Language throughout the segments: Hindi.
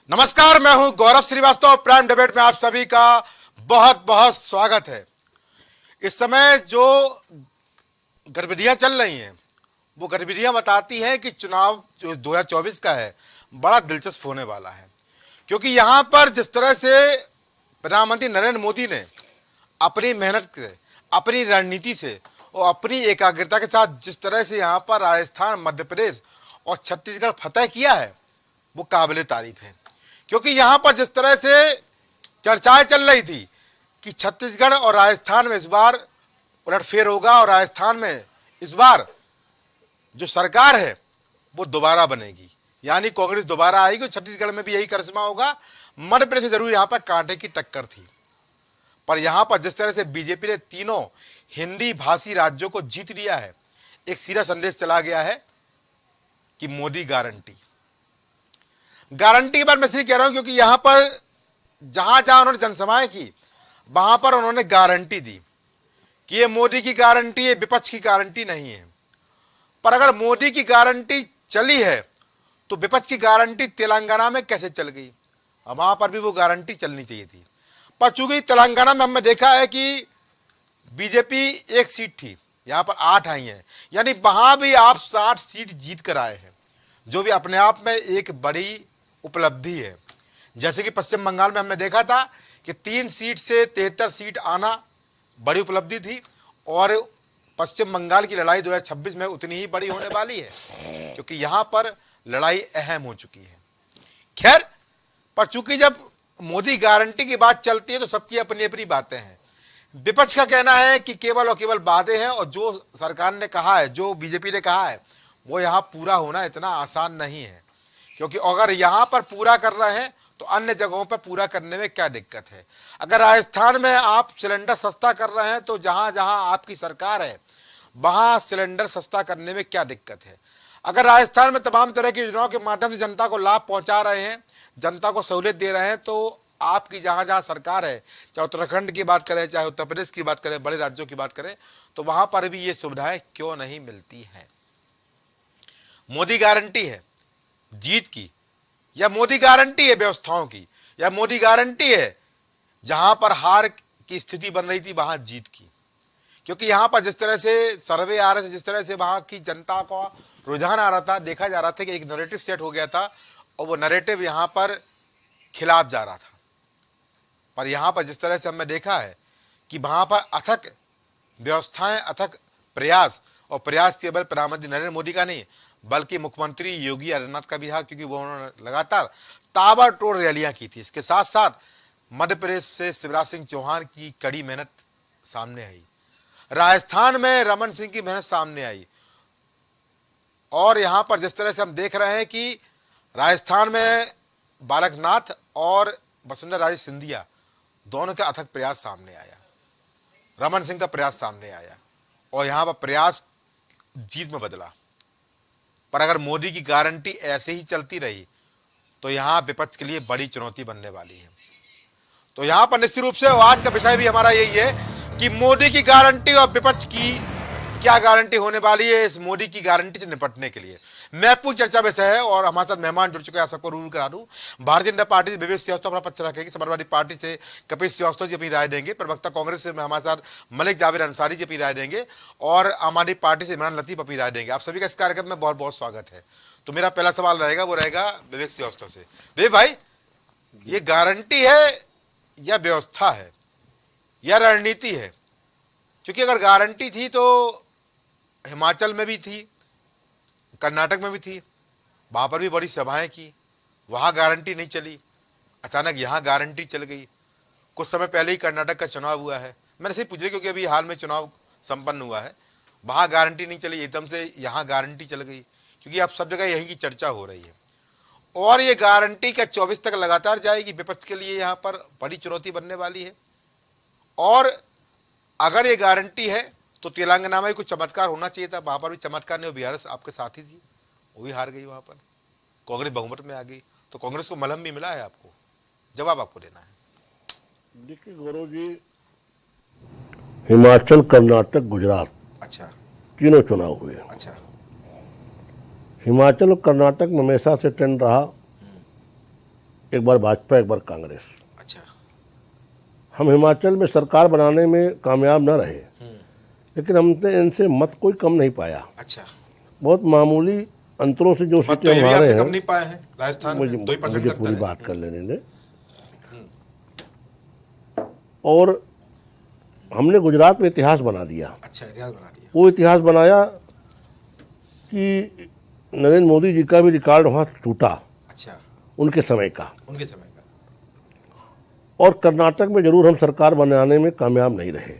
नमस्कार, मैं हूं गौरव श्रीवास्तव। प्राइम डिबेट में आप सभी का बहुत बहुत स्वागत है। इस समय जो गतिविधियां चल रही हैं वो गतिविधियां बताती हैं कि चुनाव जो 2024 का है बड़ा दिलचस्प होने वाला है, क्योंकि यहां पर जिस तरह से प्रधानमंत्री नरेंद्र मोदी ने अपनी मेहनत से, अपनी रणनीति से और अपनी एकाग्रता के साथ जिस तरह से यहां पर राजस्थान, मध्य प्रदेश और छत्तीसगढ़ फतह किया है वो काबिले तारीफ है। क्योंकि यहां पर जिस तरह से चर्चाएं चल रही थी कि छत्तीसगढ़ और राजस्थान में इस बार उलटफेर होगा और राजस्थान में इस बार जो सरकार है वो दोबारा बनेगी, यानी कांग्रेस दोबारा आएगी। छत्तीसगढ़ में भी यही करिश्मा होगा। मध्य प्रदेश में जरूर यहां पर कांटे की टक्कर थी, पर यहां पर जिस तरह से बीजेपी ने तीनों हिंदी भाषी राज्यों को जीत लिया है, एक सीधा संदेश चला गया है कि मोदी गारंटी के बाद मैं इसलिए कह रहा हूं क्योंकि यहां पर जहां जहां उन्होंने जनसभाएं की वहां पर उन्होंने गारंटी दी कि ये मोदी की गारंटी है, विपक्ष की गारंटी नहीं है। पर अगर मोदी की गारंटी चली है तो विपक्ष की गारंटी तेलंगाना में कैसे चल गई? वहां पर भी वो गारंटी चलनी चाहिए थी। पर चूंकि तेलंगाना में हमने देखा है कि बीजेपी एक सीट थी, यहां पर 8 आई हैं, यानी वहां भी आप 60 सीट जीत कर आए हैं, जो भी अपने आप में एक बड़ी उपलब्धि है। जैसे कि पश्चिम बंगाल में हमने देखा था कि 3 सीट से 73 सीट आना बड़ी उपलब्धि थी, और पश्चिम बंगाल की लड़ाई 2026 में उतनी ही बड़ी होने वाली है, क्योंकि यहां पर लड़ाई अहम हो चुकी है। खैर, पर चूंकि जब मोदी गारंटी की बात चलती है तो सबकी अपनी अपनी बातें हैं। विपक्ष का कहना है कि केवल और केवल वादे हैं, और जो सरकार ने कहा है, जो बीजेपी ने कहा है, वो यहां पूरा होना इतना आसान नहीं है। क्योंकि अगर यहां पर पूरा कर रहे हैं तो अन्य जगहों पर पूरा करने में क्या दिक्कत है? अगर राजस्थान में आप सिलेंडर सस्ता कर रहे हैं तो जहां जहां आपकी सरकार है वहां सिलेंडर सस्ता करने में क्या दिक्कत है? अगर राजस्थान में तमाम तरह की योजनाओं के माध्यम से जनता को लाभ पहुंचा रहे हैं, जनता को सहूलियत दे रहे हैं, तो आपकी जहां जहां सरकार है, चाहे उत्तराखंड की बात करें, चाहे उत्तर प्रदेश की बात करें, बड़े राज्यों की बात करें, तो वहां पर भी ये सुविधाएं क्यों नहीं मिलती हैं? मोदी गारंटी है जीत की, या मोदी गारंटी है व्यवस्थाओं की, या मोदी गारंटी है जहां पर हार की स्थिति बन रही थी वहां जीत की? क्योंकि यहां पर जिस तरह से सर्वे आ रहे थे, जिस तरह से वहां की जनता का रुझान आ रहा था, देखा जा रहा था कि एक नैरेटिव सेट हो गया था और वो नैरेटिव यहां पर खिलाफ जा रहा था। पर यहां पर जिस तरह से हमने देखा है कि वहां पर अथक व्यवस्थाएं, अथक प्रयास, और प्रयास केवल प्रधानमंत्री नरेंद्र मोदी का नहीं बल्कि मुख्यमंत्री योगी आदित्यनाथ का भी था, क्योंकि वो उन्होंने लगातार ताबड़तोड़ रैलियां की थी। इसके साथ साथ मध्य प्रदेश से शिवराज सिंह चौहान की कड़ी मेहनत सामने आई, राजस्थान में रमन सिंह की मेहनत सामने आई, और यहां पर जिस तरह से हम देख रहे हैं कि राजस्थान में बालकनाथ और वसुंधरा राजे सिंधिया दोनों का अथक प्रयास सामने आया, रमन सिंह का प्रयास सामने आया, और यहां पर प्रयास जीत में बदला। पर अगर मोदी की गारंटी ऐसे ही चलती रही तो यहां विपक्ष के लिए बड़ी चुनौती बनने वाली है। तो यहां पर निश्चित रूप से आज का विषय भी हमारा यही है कि मोदी की गारंटी और विपक्ष की क्या गारंटी होने वाली है इस मोदी की गारंटी से निपटने के लिए। महत्वपूर्ण चर्चा विषय है, और हमारे साथ मेहमान जुड़ चुके हैं। आप सबको रूल करा दूं, भारतीय जनता पार्टी से विवेक श्रीवास्तव अपना पक्ष रखेंगे, समाजवादी पार्टी से कपिल श्रीवास्तव जी अपनी राय देंगे, प्रवक्ता कांग्रेस से हमारे साथ मलिक जावेद अंसारी जी अपनी राय देंगे, और आम आदमी पार्टी से इमरान लतीफ अपनी राय देंगे। आप सभी का इस कार्यक्रम में बहुत बहुत स्वागत है। तो मेरा पहला सवाल रहेगा, वो रहेगा विवेक श्रीवास्तव से। विवेक भाई, ये गारंटी है या व्यवस्था है या रणनीति है? क्योंकि अगर गारंटी थी तो हिमाचल में भी थी, कर्नाटक में भी थी, वहां पर भी बड़ी सभाएं की, वहां गारंटी नहीं चली, अचानक यहां गारंटी चल गई। कुछ समय पहले ही कर्नाटक का चुनाव हुआ है, मैंने सिर्फ पूछ रही क्योंकि अभी हाल में चुनाव संपन्न हुआ है, वहां गारंटी नहीं चली, एकदम से यहां गारंटी चल गई, क्योंकि अब सब जगह यही की चर्चा हो रही है। और ये गारंटी क्या 24 तक लगातार जाएगी? विपक्ष के लिए यहाँ पर बड़ी चुनौती बनने वाली है। और अगर ये गारंटी है तो तेलंगाना में कुछ चमत्कार होना चाहिए था, वहां पर भी चमत्कार नहीं, बिहार आपके साथ ही थी, वो भी हार गई, वहां पर कांग्रेस बहुमत में आ गई, तो कांग्रेस को मलहम भी मिला है। आपको जवाब आपको देना है। देखिए गौरव जी, हिमाचल, कर्नाटक, गुजरात, अच्छा, तीनों चुनाव हुए। अच्छा, हिमाचल और कर्नाटक में हमेशा से ट्रेंड रहा एक बार भाजपा, एक बार कांग्रेस। अच्छा। हम हिमाचल में सरकार बनाने में कामयाब न रहे, लेकिन हमने इनसे मत कोई कम नहीं पाया। अच्छा। बहुत मामूली अंतरों से जो मत तो सीटें ये भी हमारे आपसे कम हैं। नहीं पाए हैं राजस्थान मुझे में 2% मुझे का पूरी अंतर है। बात कर लेने दें। और हमने गुजरात में इतिहास बना दिया। अच्छा, इतिहास बना दिया। वो इतिहास बनाया कि नरेंद्र मोदी जी का भी रिकॉर्ड वहाँ टूटा अच्छा, उनके समय का। उनके समय का। और कर्नाटक में जरूर हम सरकार बनाने में कामयाब नहीं रहे,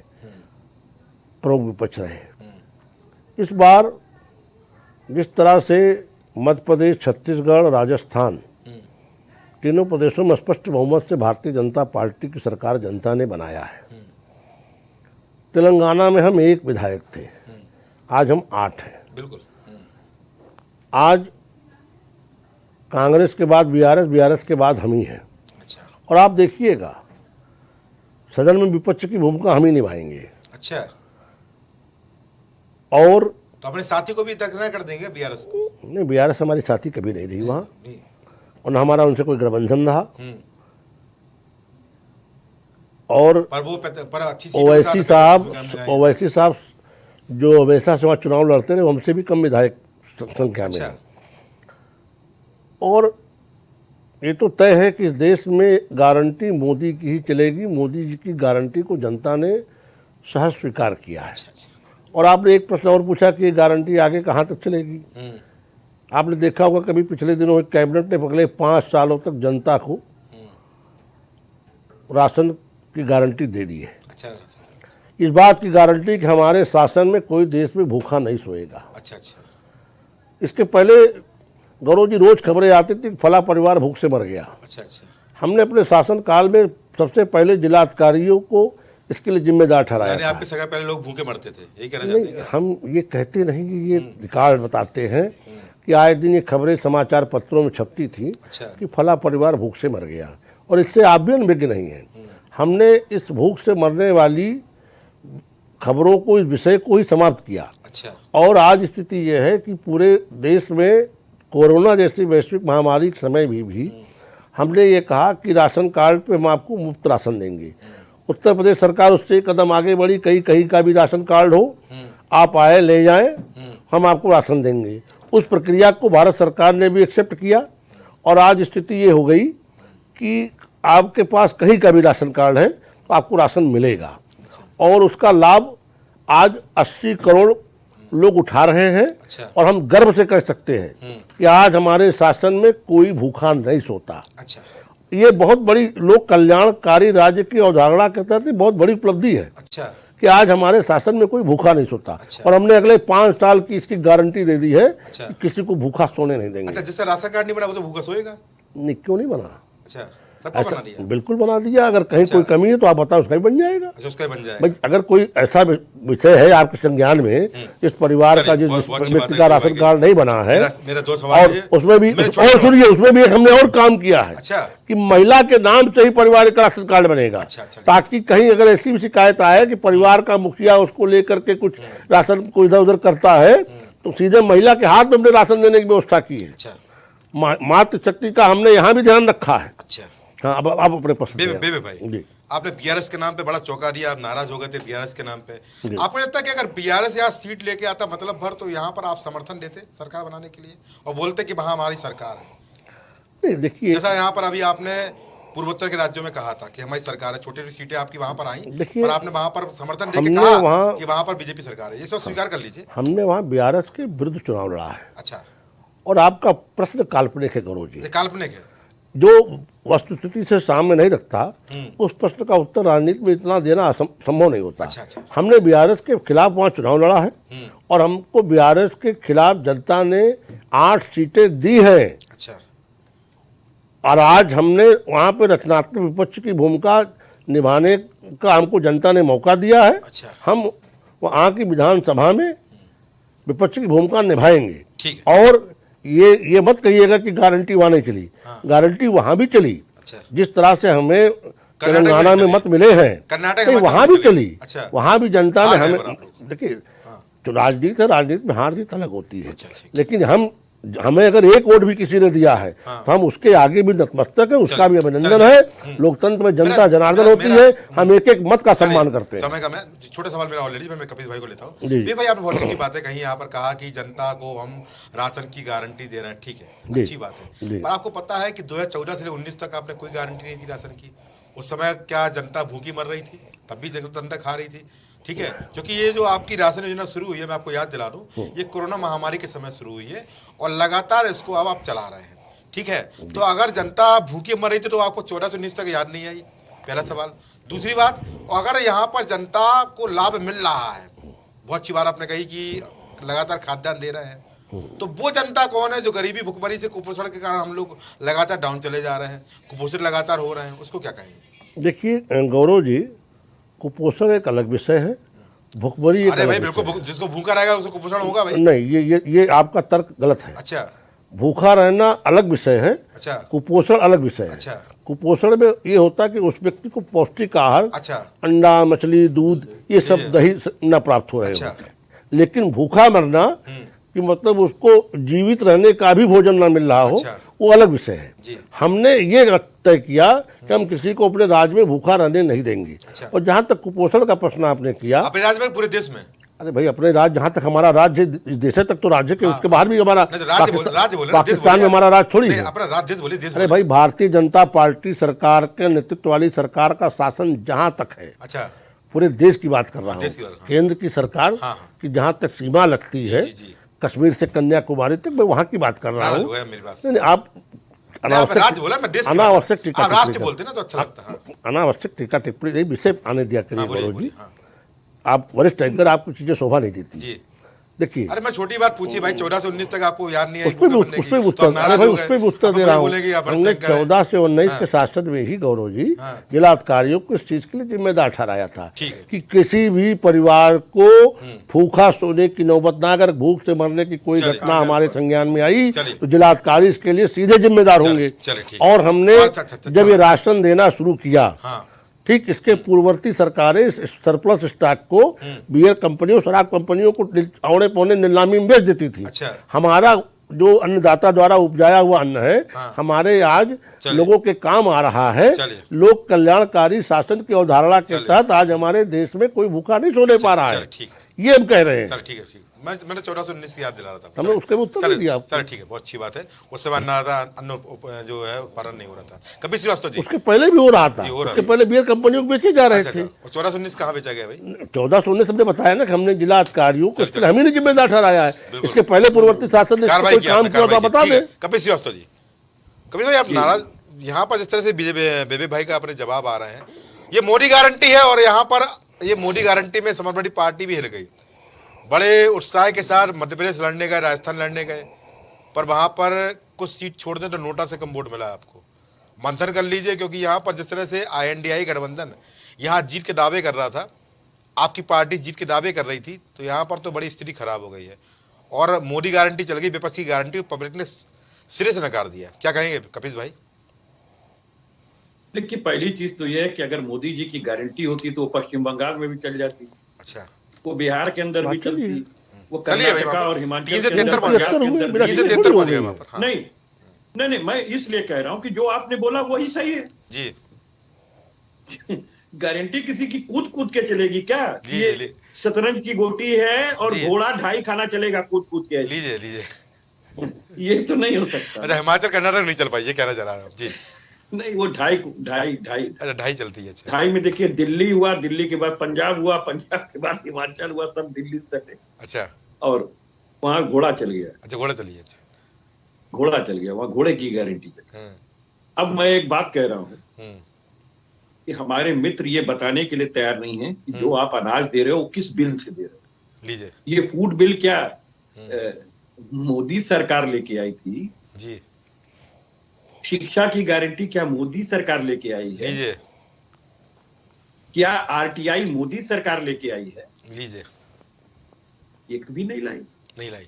प्रमुख विपक्ष रहे। इस बार जिस तरह से मध्य प्रदेश, छत्तीसगढ़, राजस्थान, तीनों प्रदेशों में स्पष्ट बहुमत से भारतीय जनता पार्टी की सरकार जनता ने बनाया है। तेलंगाना में हम 1 विधायक थे, आज हम 8 हैं। बिल्कुल। आज कांग्रेस के बाद बीआरएस के बाद हम ही हैं। अच्छा। और आप देखिएगा सदन में विपक्ष की भूमिका हम ही निभाएंगे। अच्छा, और तो अपने साथी को भी दरकिनार कर देंगे बीआरएस को? नहीं, बीआरएस हमारी साथी कभी नहीं रही वहाँ, नहीं। और न हमारा उनसे कोई गठबंधन रहा। हम्म। और पर वो पर अच्छी सीटों के साथ ओवैसी साहब जो ओवैसा से वहाँ चुनाव लड़ते रहे, वो हमसे भी कम विधायक संख्या में अच्छा। हैं। और ये तो तय है कि इस देश में गारंटी मोदी की ही चलेगी। मोदी जी की गारंटी को जनता ने सहज स्वीकार किया है। अच्छा। अच्छा। और आपने एक प्रश्न और पूछा कि ये गारंटी आगे कहाँ तक चलेगी। आपने देखा होगा कभी पिछले दिनों एक कैबिनेट ने अगले 5 सालों तक जनता को राशन की गारंटी दे दी है। अच्छा। इस बात की गारंटी कि हमारे शासन में कोई देश में भूखा नहीं सोएगा। अच्छा। अच्छा। इसके पहले गौरव जी रोज खबरें आती थी फला परिवार भूख से मर गया। अच्छा। अच्छा। हमने अपने शासन काल में सबसे पहले जिला अधिकारियों को इसके लिए जिम्मेदार ठहराया यानी था। आपके सगा पहले लोग भूखे मरते थे, यही कहना चाहते हैं नहीं, क्या? हम ये कहते नहीं कि ये रिकॉर्ड बताते हैं कि आए दिन ये खबरें समाचार पत्रों में छपती थी अच्छा। कि फला परिवार भूख से मर गया, और इससे आप भी अनभिज्ञ नहीं हैं। हमने इस भूख से मरने वाली खबरों को, इस विषय को ही समाप्त किया। अच्छा। और आज स्थिति यह है कि पूरे देश में कोरोना जैसी वैश्विक महामारी के समय भी हमने ये कहा कि राशन कार्ड पे हम आपको मुफ्त राशन देंगे। उत्तर प्रदेश सरकार उससे एक कदम आगे बढ़ी, कहीं का भी राशन कार्ड हो, आप आए ले जाएं, हम आपको राशन देंगे। उस प्रक्रिया को भारत सरकार ने भी एक्सेप्ट किया, और आज स्थिति ये हो गई कि आपके पास कहीं का भी राशन कार्ड है तो आपको राशन मिलेगा। और उसका लाभ आज 80 करोड़ लोग उठा रहे हैं। अच्छा। और हम गर्व से कह सकते हैं कि आज हमारे शासन में कोई भूखा नहीं सोता। अच्छा। ये बहुत बड़ी लोक कल्याणकारी राज्य की अवधारणा के तहत बहुत बड़ी उपलब्धि है। अच्छा। कि आज हमारे शासन में कोई भूखा नहीं सोता। अच्छा। और हमने अगले 5 साल की इसकी गारंटी दे दी है। अच्छा। कि किसी को भूखा सोने नहीं देंगे। अच्छा, जिससे राशन कार्ड नहीं बना वो तो भूखा सोएगा? नहीं, क्यों नहीं बना? अच्छा, सबका बना दिया? बिल्कुल बना दिया। अगर कहीं अच्छा। कोई कमी है तो आप बताओ, उसका भी बन जाएगा। अच्छा, उसका बन जाएगा। भाई अगर कोई ऐसा विषय है आपके संज्ञान में, इस परिवार का जिस व्यक्ति का राशन कार्ड नहीं बना है, मेरा 2 सवाल और है। उसमें भी, और सुनिए, उसमें भी एक हमने और काम किया है। अच्छा। कि महिला के नाम से ही परिवार का राशन कार्ड बनेगा। अच्छा। अच्छा। ताकि कहीं अगर ऐसी भी शिकायत आए कि परिवार का मुखिया उसको लेकर के कुछ राशन को इधर उधर करता है, तो सीधे महिला के हाथ में हमने राशन देने की व्यवस्था की है। अच्छा। मातृशक्ति का हमने यहाँ भी ध्यान रखा है। अच्छा। हाँ, अब आप अपने प्रश्न बेबे भाई, जी। आपने बीआरएस के नाम पे बड़ा चौंका दिया, आप नाराज हो गए थे बीआरएस के नाम पे। आपको लगता है कि अगर बीआरएस यहाँ सीट लेके आता मतलब भर, तो यहाँ पर आप समर्थन देते सरकार बनाने के लिए और बोलते कि वहाँ हमारी सरकार है? नहीं, देखिए, जैसा यहाँ पर अभी आपने पूर्वोत्तर के राज्यों में कहा था कि हमारी सरकार है, छोटी छोटी सीटें आपकी वहां पर आई, पर आपने वहां पर समर्थन देके कहा कि वहां पर बीजेपी सरकार है। ये सब स्वीकार कर लीजिए। हमने वहाँ बीआरएस के विरुद्ध चुनाव लड़ा है। अच्छा। और आपका प्रश्न काल्पनिक है गौरव जी। काल्पनिक है? जो वस्तुस्थिति से सामने नहीं रखता, उस प्रश्न का उत्तर राजनीति में इतना देना संभव नहीं होता। अच्छा। हमने बीआरएस के खिलाफ वहाँ चुनाव लड़ा है, और हमको बीआरएस के खिलाफ जनता ने 8 सीटें दी हैं। अच्छा। और आज हमने वहाँ पे रचनात्मक विपक्ष की भूमिका निभाने का हमको जनता ने मौका दिया है। अच्छा। हम वहाँ की विधानसभा में विपक्ष की भूमिका निभाएंगे। ठीक है। और ये मत कहिएगा कि गारंटी वहाँ नहीं चली। हाँ। गारंटी वहाँ भी चली। अच्छा। जिस तरह से हमें तेलंगाना में मत मिले हैं, कर्नाटक में वहाँ भी चली। अच्छा। वहाँ भी जनता ने हमें, देखिए, जो राजनीति है, राजनीति में हार जीत अलग होती है। अच्छा। लेकिन हम हमें अगर एक वोट भी किसी ने दिया है तो हम उसके आगे भी नतमस्तक है, उसका भी अभिनंदन है। लोकतंत्र में जनता जनार्दन होती है, हम एक एक मत का सम्मान करते हैं। समय का मैं छोटा सवाल मेरा ऑलरेडी मैं कपिल भाई को लेता हूँ। ये भाई आपने बहुत अच्छी बात है कहीं यहाँ पर कहा कि जनता को हम राशन की गारंटी दे रहे हैं, ठीक है, अच्छी बात है, पर आपको पता है कि 2014 से 19 तक आपने कोई गारंटी नहीं दी राशन की। उस समय क्या जनता भूखी मर रही थी? तब भी जनता खा रही थी, ठीक है, क्योंकि ये जो आपकी राशन योजना शुरू हुई है, मैं आपको याद दिला दूं, ये कोरोना महामारी के समय शुरू हुई है और लगातार इसको अब आप चला रहे हैं, ठीक है। तो अगर जनता भूखी मर रही थी तो आपको 14 से 19 तक याद नहीं आई? पहला सवाल। दूसरी बात, अगर यहाँ पर जनता को लाभ मिल रहा है, बहुत अच्छी बात आपने कही कि लगातार खाद्यान्न दे रहे हैं, तो वो जनता कौन है जो गरीबी भुखमरी से कुपोषण के कारण हम लोग लगातार डाउन चले जा रहे हैं, कुपोषित लगातार हो रहे हैं, उसको क्या कहेंगे? देखिए गौरव जी, कुपोषण एक अलग विषय है, भुखमरी एक अरे भाई अलग बिल्कुल, विषय है। जिसको भूखा रहेगा उसको कुपोषण होगा भाई। नहीं, ये आपका तर्क गलत है। अच्छा, भूखा रहना अलग विषय है, अच्छा, कुपोषण अलग विषय है। अच्छा, कुपोषण में ये होता है कि उस व्यक्ति को पौष्टिक आहार, अच्छा, अंडा, मछली, दूध, ये सब दही न प्राप्त हो रहे अच्छा। होते हैं। लेकिन भूखा मरना कि मतलब उसको जीवित रहने का भी भोजन ना मिल रहा हो, अच्छा। वो अलग विषय है। जी। हमने ये तय किया कि हम किसी को अपने राज्य में भूखा रहने नहीं देंगे। अच्छा। और जहाँ तक कुपोषण का प्रश्न आपने किया, अपने राज्य में, पूरे देश में? अरे भाई अपने राज्य, जहाँ तक हमारा राज्य इस देश है तक तो राज्य के, उसके बाहर भी हमारा नहीं तो राज्य बोले, पाकिस्तान में हमारा राज्य थोड़ी नहीं, है। अपना राज्य देश बोलिए, देश अरे बोलिए। भाई भारतीय जनता पार्टी सरकार के नेतृत्व वाली सरकार का शासन जहाँ तक है, अच्छा, पूरे देश की बात कर रहा हूँ, देश की बात, हाँ। केंद्र की सरकार हाँ, हाँ। की जहाँ तक सीमा लगती है, जी, जी। कश्मीर से कन्याकुमारी तक, मैं वहाँ की बात कर रहा नाराज हूँ। हो गया मेरी बात से। नहीं, आप नहीं, आप राज्य बोला, मैं देश की बात- अनावश्यक टीका आप राष्ट्र टिप्पणी बोलते ना तो अच्छा लगता है। अनावश्यक टीका टिप्पणी नहीं, विषय आने दिया करिए हाँ, बोलिए, गौरव बोलिए, जी। हाँ। आप वरिष्ठ एंकर, आपको चीजें शोभा नहीं देती। जी। देखिए, अरे मैं छोटी बात पूछी भाई, 14 से 19 तक आपको याद नहीं आई? उसपे भी उत्तर, अरे भाई उसपे भी उत्तर दे रहा हूँ। हमने 14 से 19 के शासन में ही गौरव जी जिला अधिकारियों को इस चीज के लिए जिम्मेदार ठहराया था कि किसी भी परिवार को भूखा सोने की नौबत ना, अगर भूख से मरने की कोई घटना हमारे संज्ञान में आई तो जिला अधिकारी इसके लिए सीधे जिम्मेदार होंगे। और हमने जब ये राशन देना शुरू किया, ठीक इसके पूर्ववर्ती सरकारें इस सरप्लस स्टॉक को बियर कंपनियों, शराब कंपनियों को औने पौने नीलामी में बेच देती थी। अच्छा। हमारा जो अन्नदाता द्वारा उपजाया हुआ अन्न है, हमारे आज लोगों के काम आ रहा है। लोक कल्याणकारी शासन की अवधारणा के तहत आज हमारे देश में कोई भूखा नहीं सोने पा रहा है, ये हम कह रहे हैं। ठीक है, मैंने 14 से 19 याद दिला रहा था, हमने उसके उत्तर नहीं दिया। चल ठीक है, बहुत अच्छी बात है। उस समय अन्न जो है उत्पादन नहीं हो रहा था। कपिल श्रीवास्तव जी, उसके पहले भी हो रहा था, उसके पहले बियर कंपनियों को बेचे जा रहे थे। 14 से 19 कहाँ बेचा गया भाई? 14 से 19 हमने बताया ना कि हमने जिला अधिकारियों को इसके लिए हम ही नहीं जिम्मेदार ठहराया है। इसके पहले पूर्ववर्ती शासन ने कार्रवाई कोई काम किया, बता दें। कपिल श्रीवास्तव जी, कपिल भाई आप नाराज, यहाँ पर जिस तरह से बेबे भाई का अपने जवाब आ रहे हैं, ये मोदी गारंटी है और यहाँ पर ये मोदी गारंटी में समाजवादी पार्टी भी हिल गई। बड़े उत्साह के साथ मध्य प्रदेश लड़ने गए, राजस्थान लड़ने गए, पर वहाँ पर कुछ सीट छोड़ दें तो नोटा से कम वोट मिला आपको। मंथन कर लीजिए, क्योंकि यहाँ पर जिस तरह से INDI गठबंधन यहाँ जीत के दावे कर रहा था, आपकी पार्टी जीत के दावे कर रही थी, तो यहाँ पर तो बड़ी स्थिति खराब हो गई है और मोदी गारंटी चल गई, विपक्ष की गारंटी पब्लिक ने सिरे से नकार दिया। क्या कहेंगे कपिल भाई? देखिए, पहली चीज तो यह है कि अगर मोदी जी की गारंटी होती तो वो पश्चिम बंगाल में भी चल जाती। अच्छा, वो बिहार के अंदर भी चलती, वो चलिए भाई, कर्नाटका और हिमाचल के 3 से अंदर 73 पहुंच गया वहाँ पर। नहीं, मैं इसलिए कह रहा हूँ कि जो आपने बोला वही सही है जी। गारंटी किसी की कूद कूद के चलेगी क्या? जी, ये शतरंज की गोटी है और घोड़ा 2.5 खाना चलेगा कूद कूद के। लीजिए ये तो नहीं हो सकता। अच्छा, हिमाचल कर्नाटक नहीं चल पाई, ये कहना चाह रहा हूँ जी। नहीं, वो 2.5 अच्छा, 2.5 चलती है। अच्छा, 2.5 में देखिए दिल्ली हुआ, दिल्ली के बाद पंजाब हुआ, पंजाब के बाद हिमाचल हुआ, सब दिल्ली से सटे। अच्छा, और वहां घोड़ा चल गया। अच्छा, घोड़ा चलिए। अच्छा, घोड़ा चल गया, वहां घोड़े की गारंटी चली। अब मैं एक बात कह रहा हूँ कि हमारे मित्र ये बताने के लिए तैयार नहीं है कि जो आप अनाज दे रहे हो किस बिल से दे रहे हो। लीजिए, ये फूड बिल क्या मोदी सरकार लेके आई थी जी। शिक्षा की गारंटी क्या मोदी सरकार लेके आई है? लीजिए, क्या RTI मोदी सरकार लेके आई है? लीजिए, एक भी नहीं लाई।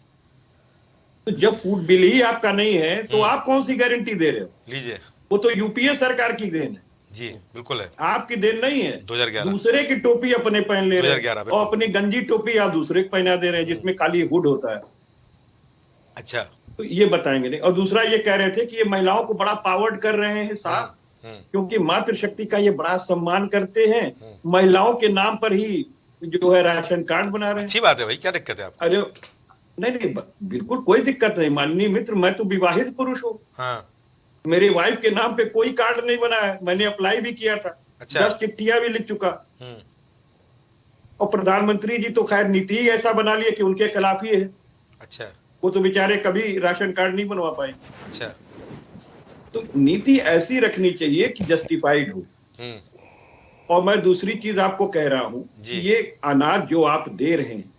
तो जब फूड बिल ही आपका नहीं है तो आप कौन सी गारंटी दे रहे हो? लीजिए, वो तो यूपीए सरकार की देन है। जी बिल्कुल है, आपकी देन नहीं है। 2011 दूसरे की टोपी अपने पहन ले रहे हैं 2011 और अपनी गंजी टोपी आप दूसरे को पहना दे रहे हैं जिसमें खाली हुड होता है। अच्छा, तो ये बताएंगे नहीं। और दूसरा ये कह रहे थे कि ये महिलाओं को बड़ा पावर्ड कर रहे हैं साहब, क्योंकि मातृशक्ति का ये बड़ा सम्मान करते हैं, महिलाओं के नाम पर ही जो है राशन कार्ड बना रहे हैं। अच्छी बात है भाई, क्या दिक्कत है आपको? अरे नहीं, बिल्कुल कोई दिक्कत नहीं माननीय मित्र, मैं तो विवाहित पुरुष हूँ। हाँ, मेरी वाइफ के नाम पे कोई कार्ड नहीं बना है, मैंने अप्लाई भी किया था। अच्छा। 10 चिट्ठियां भी लिख चुका। और प्रधानमंत्री जी तो खैर नीति ही ऐसा बना लिया कि उनके खिलाफ ही है। अच्छा वो तो बेचारे कभी राशन कार्ड नहीं बनवा पाए। अच्छा। तो नीति ऐसी रखनी चाहिए कि जस्टिफाइड हो। और मैं दूसरी चीज आपको कह रहा हूं कि ये अनाज जो आप दे रहे हैं,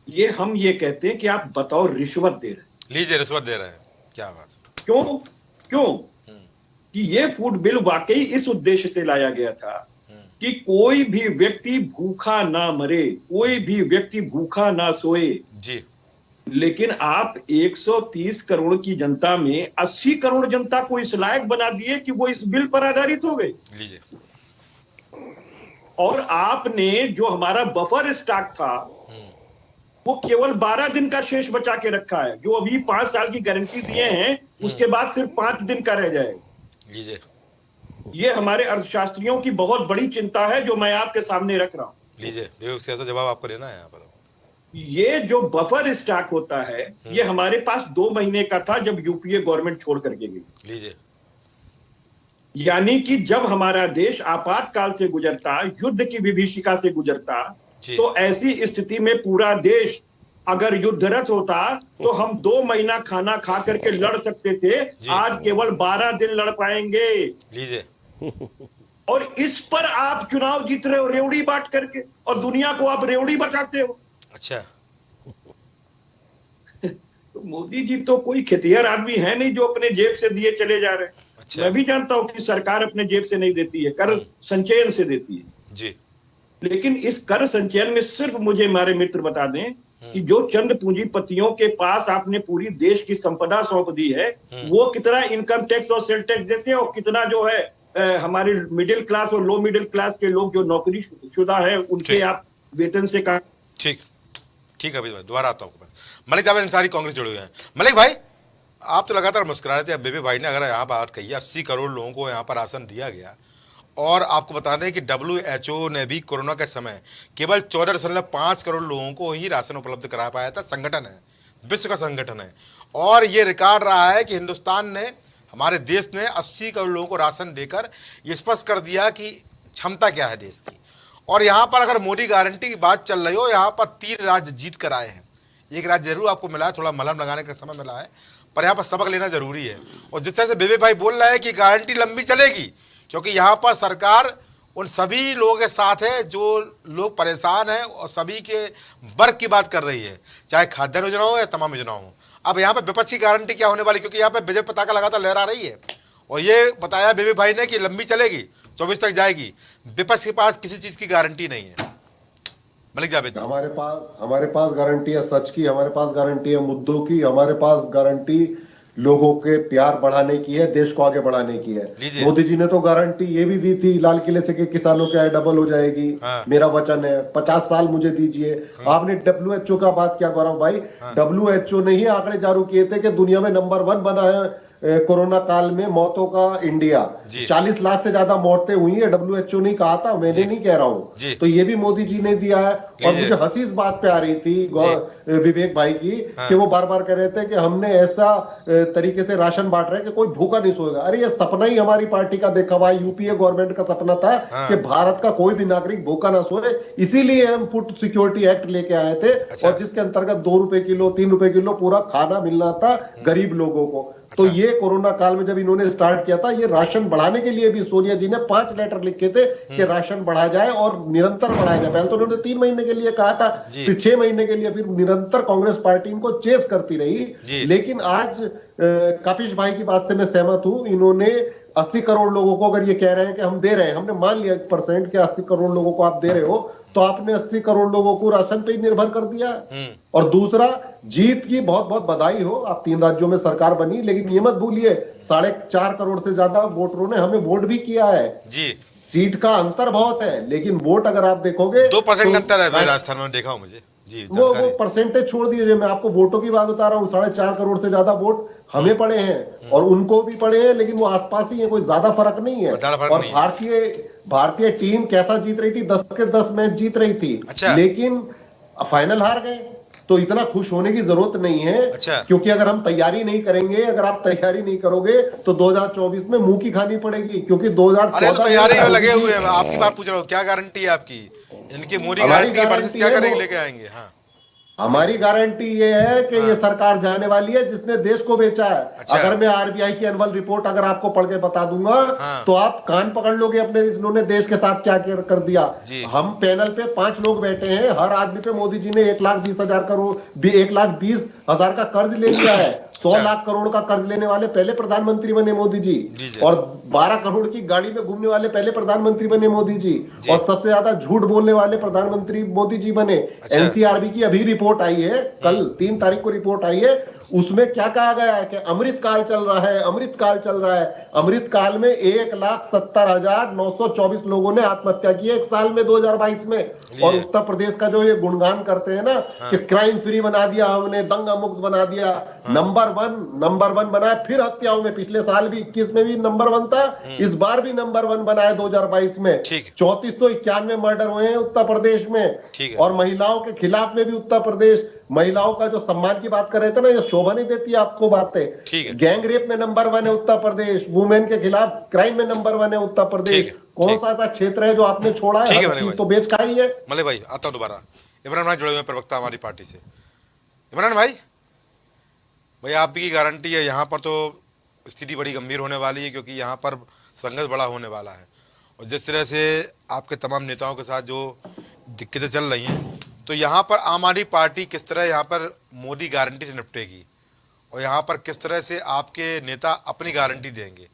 ये हम ये कहते हैं कि आप बतौर रिश्वत दे रहे हैं। लीजिए, रिश्वत दे रहे हैं, क्या बात। क्यों कि ये फूड बिल वाकई इस उद्देश्य से लाया गया था कि कोई भी व्यक्ति भूखा ना मरे, कोई भी व्यक्ति भूखा ना सोए जी। लेकिन आप 130 करोड़ की जनता में 80 करोड़ जनता को इस लायक बना दिए कि वो इस बिल पर आधारित हो गए। लीजिए। और आपने जो हमारा बफर स्टॉक था वो केवल 12 दिन का शेष बचा के रखा है। जो अभी 5 साल की गारंटी दिए हैं उसके बाद सिर्फ 5 दिन का रह जाएगा। लीजिए। ये हमारे अर्थशास्त्रियों की बहुत बड़ी चिंता है जो मैं आपके सामने रख रहा हूं। लीजिए, विवेक से जवाब आपको देना है यहाँ पर। ये जो बफर स्टॉक होता है ये हमारे पास 2 महीने का था जब यूपीए गवर्नमेंट छोड़ करके गई। लीजिए। यानी कि जब हमारा देश आपातकाल से गुजरता, युद्ध की विभीषिका से गुजरता, तो ऐसी स्थिति में पूरा देश अगर युद्धरत होता तो हम 2 महीना खाना खा करके लड़ सकते थे। आज केवल 12 दिन लड़ पाएंगे। लीजिए। और इस पर आप चुनाव जीत रहे हो रेवड़ी बांट करके, और दुनिया को आप रेवड़ी बचाते हो। अच्छा। तो मोदी जी तो कोई खेतिहर आदमी है नहीं जो अपने जेब से दिए चले जा रहे हैं। अच्छा। मैं भी जानता हूं कि सरकार अपने जेब से नहीं देती है, कर संचयन से देती है जी। लेकिन इस कर संचयन में सिर्फ मुझे हमारे मित्र बता दें कि जो चंद पूंजीपतियों के पास आपने पूरी देश की संपदा सौंप दी है वो कितना इनकम टैक्स और सेल टैक्स देते हैं, और कितना जो है हमारे मिडिल क्लास और लो मिडिल क्लास के लोग जो नौकरी शुदा है उनके आप वेतन से का। ठीक है भाई, दोबारा आता हूँ। मलिक जावेद अंसारी कांग्रेस जुड़े हुए हैं। मलिक भाई, आप तो लगातार मुस्कुरा रहे थे। अब बेबी भाई ने अगर यहाँ बात कही 80 करोड़ लोगों को यहाँ पर राशन दिया गया, और आपको बता दें कि WHO ने भी कोरोना के समय केवल 14.5 करोड़ लोगों को ही राशन उपलब्ध करा पाया था। संगठन है, विश्व का संगठन है, और ये रिकॉर्ड रहा है कि हिंदुस्तान ने, हमारे देश ने 80 करोड़ लोगों को राशन देकर ये स्पष्ट कर दिया कि क्षमता क्या है देश की। और यहाँ पर अगर मोदी गारंटी की बात चल रही हो, यहाँ पर 3 राज्य जीत कर आए हैं। एक राज्य जरूर आपको मिला है, थोड़ा मलहम लगाने का समय मिला है, पर यहाँ पर सबक लेना जरूरी है। और जिस तरह से बेबी भाई बोल रहा है कि गारंटी लंबी चलेगी, क्योंकि यहाँ पर सरकार उन सभी लोगों के साथ है जो लोग परेशान हैं, और सभी के वर्ग की बात कर रही है, चाहे खाद्यान्न योजना हो या तमाम योजना हो। अब यहाँ पर विपक्ष की गारंटी क्या होने वाली, क्योंकि यहाँ पर विजय पताका लगातार लहरा रही है, और ये बताया बेबी भाई ने कि लंबी चलेगी, 24 तक जाएगी। विपक्ष के पास किसी चीज़ की गारंटी नहीं है। मलिक जावेद, हमारे पास गारंटी है सच की, हमारे पास गारंटी है मुद्दों की, हमारे पास गारंटी लोगों के प्यार बढ़ाने की है, देश को आगे बढ़ाने की है। मोदी जी ने तो गारंटी ये भी दी थी लाल किले से कि किसानों की आय डबल हो जाएगी। मेरा वचन है 50 साल मुझे दीजिए। आपने WHO का बात किया गौरव भाई, WHO ने ही आंकड़े जारी किए थे कि दुनिया में नंबर 1 बना है कोरोना काल में मौतों का इंडिया। 40 लाख से ज्यादा मौतें हुई है, WHO ने कहा था, मैंने नहीं कह रहा हूं। तो ये भी मोदी जी ने दिया है। और मुझे हंसी इस बात पे आ रही थी विवेक भाई की कि वो बार बार कह रहे थे कि हमने ऐसा तरीके से राशन बांट रहे हैं कि कोई भूखा नहीं सोएगा। अरे ये सपना ही हमारी पार्टी का देखा हुआ यूपीए गवर्नमेंट का सपना था कि भारत का कोई भी नागरिक भूखा ना सोए। इसीलिए हम फूड सिक्योरिटी एक्ट लेके आए थे, और जिसके अंतर्गत 2 रुपए किलो 3 रुपए किलो पूरा खाना मिलना था गरीब लोगों को। तो ये कोरोना काल में जब इन्होंने स्टार्ट किया था, ये राशन बढ़ाने के लिए भी सोनिया जी ने 5 लेटर लिखे थे कि राशन बढ़ाया जाए और निरंतर बढ़ाया जाए। पहले तो उन्होंने 3 महीने के लिए कहा था, फिर 6 महीने के लिए, फिर निरंतर कांग्रेस पार्टी इनको चेस करती रही। लेकिन आज कपिश भाई की बात से मैं सहमत हूं। इन्होंने 80 करोड़ लोगों को अगर ये कह रहे हैं कि हम दे रहे हैं, हमने मान लिया 1% कि 80 करोड़ लोगों को आप दे रहे हो, तो आपने 80 करोड़ लोगों को राशन पे ही निर्भर कर दिया। और दूसरा, जीत की बहुत बहुत बधाई हो, आप 3 राज्यों में सरकार बनी, लेकिन ये मत भूलिए 4.5 करोड़ से ज्यादा वोटरों ने हमें वोट भी किया है जी। सीट का अंतर बहुत है, लेकिन वोट अगर आप देखोगे 2% का अंतर है भाई, राजस्थान में देखा हूं मुझे। जी, वो जानकारी। परसेंटेज छोड़ दीजिए, मैं आपको वोटों की बात बता रहा हूँ, 4.5 करोड़ से ज्यादा वोट हमें पड़े हैं और उनको भी पड़े हैं, लेकिन वो आसपास ही है, कोई ज्यादा फर्क नहीं है। ज्यादा फर्क और नहीं है। भारतीय टीम कैसा जीत रही थी, 10 के 10 मैच जीत रही थी, अच्छा। लेकिन फाइनल हार गए। तो इतना खुश होने की जरूरत नहीं है, अच्छा। क्योंकि अगर हम तैयारी नहीं करेंगे, अगर आप तैयारी नहीं करोगे तो 2024 में मुंह की खानी पड़ेगी, क्योंकि अरे तो 2014 तैयारी में में लगे मोदी हुए हैं, मैं जी, आपकी बात पूछ रहा हूँ, क्या गारंटी है आपकी? इनकी मोदी हमारी गारंटी वर्सेस गारंटी क्या है करेंगे, वो, लेके आएंगे? हाँ। हमारी गारंटी ये है कि हाँ। ये सरकार जाने वाली है जिसने देश को बेचा है। अच्छा। अगर मैं आरबीआई की एनुअल रिपोर्ट अगर आपको पढ़ के बता दूंगा हाँ। तो आप कान पकड़ लोगे अपने, इन्होंने देश के साथ क्या कर दिया। जी। हम पैनल पे 5 लोग बैठे हैं, हर आदमी पे मोदी जी ने 1,20,000 का कर्ज ले लिया है। 100 अच्छा। लाख करोड़ का कर्ज लेने वाले पहले प्रधानमंत्री बने मोदी जी, जी जी। और 12 करोड़ की गाड़ी में घूमने वाले पहले प्रधानमंत्री बने मोदी जी, जी। और सबसे ज्यादा झूठ बोलने वाले प्रधानमंत्री मोदी जी बने। अच्छा। एनसीआरबी की अभी रिपोर्ट आई है, कल 3 तारीख को रिपोर्ट आई है, उसमें क्या कहा गया है कि अमृत काल चल रहा है, अमृत काल चल रहा है। अमृत काल में 1,70,924 लोगों ने आत्महत्या की है 1 साल में, 2022 में। और जी। उत्तर प्रदेश का जो ये गुणगान करते हैं ना कि क्राइम फ्री बना दिया हमने, दंगा मुक्त बना दिया, नंबर वन बनाया, फिर हत्याओं में पिछले साल भी 21 में भी नंबर 1 था, इस बार भी नंबर 1 बनाया 2022 में। ठीक। 3491 मर्डर हुए हैं उत्तर प्रदेश में। ठीक है। और महिलाओं के खिलाफ में भी उत्तर प्रदेश, महिलाओं का जो सम्मान की बात कर रहे थे ना, ये शोभा नहीं देती आपको बातें। ठीक है। गैंग रेप में नंबर 1 है उत्तर प्रदेश, वुमेन के खिलाफ क्राइम में नंबर 1 है उत्तर प्रदेश। ठीक है। कौन ठीक। सा ऐसा क्षेत्र है जो आपने छोड़ा है? ठीक है हर मलिक चीज भाई। तो बेच खाई है। मलिक भाई आता हूँ दोबारा। इमरान भाई जुड़े हुए हैं, प्रवक्ता हमारी पार्टी से। इमरान भाई, भाई आप भी की गारंटी है, यहाँ पर तो स्थिति बड़ी गंभीर होने वाली है, क्योंकि यहाँ पर संघर्ष बड़ा होने वाला है, और जिस तरह से आपके तमाम नेताओं के साथ जो दिक्कतें चल रही हैं, तो यहाँ पर आम आदमी पार्टी किस तरह यहाँ पर मोदी गारंटी से निपटेगी, और यहाँ पर किस तरह से आपके नेता अपनी गारंटी देंगे,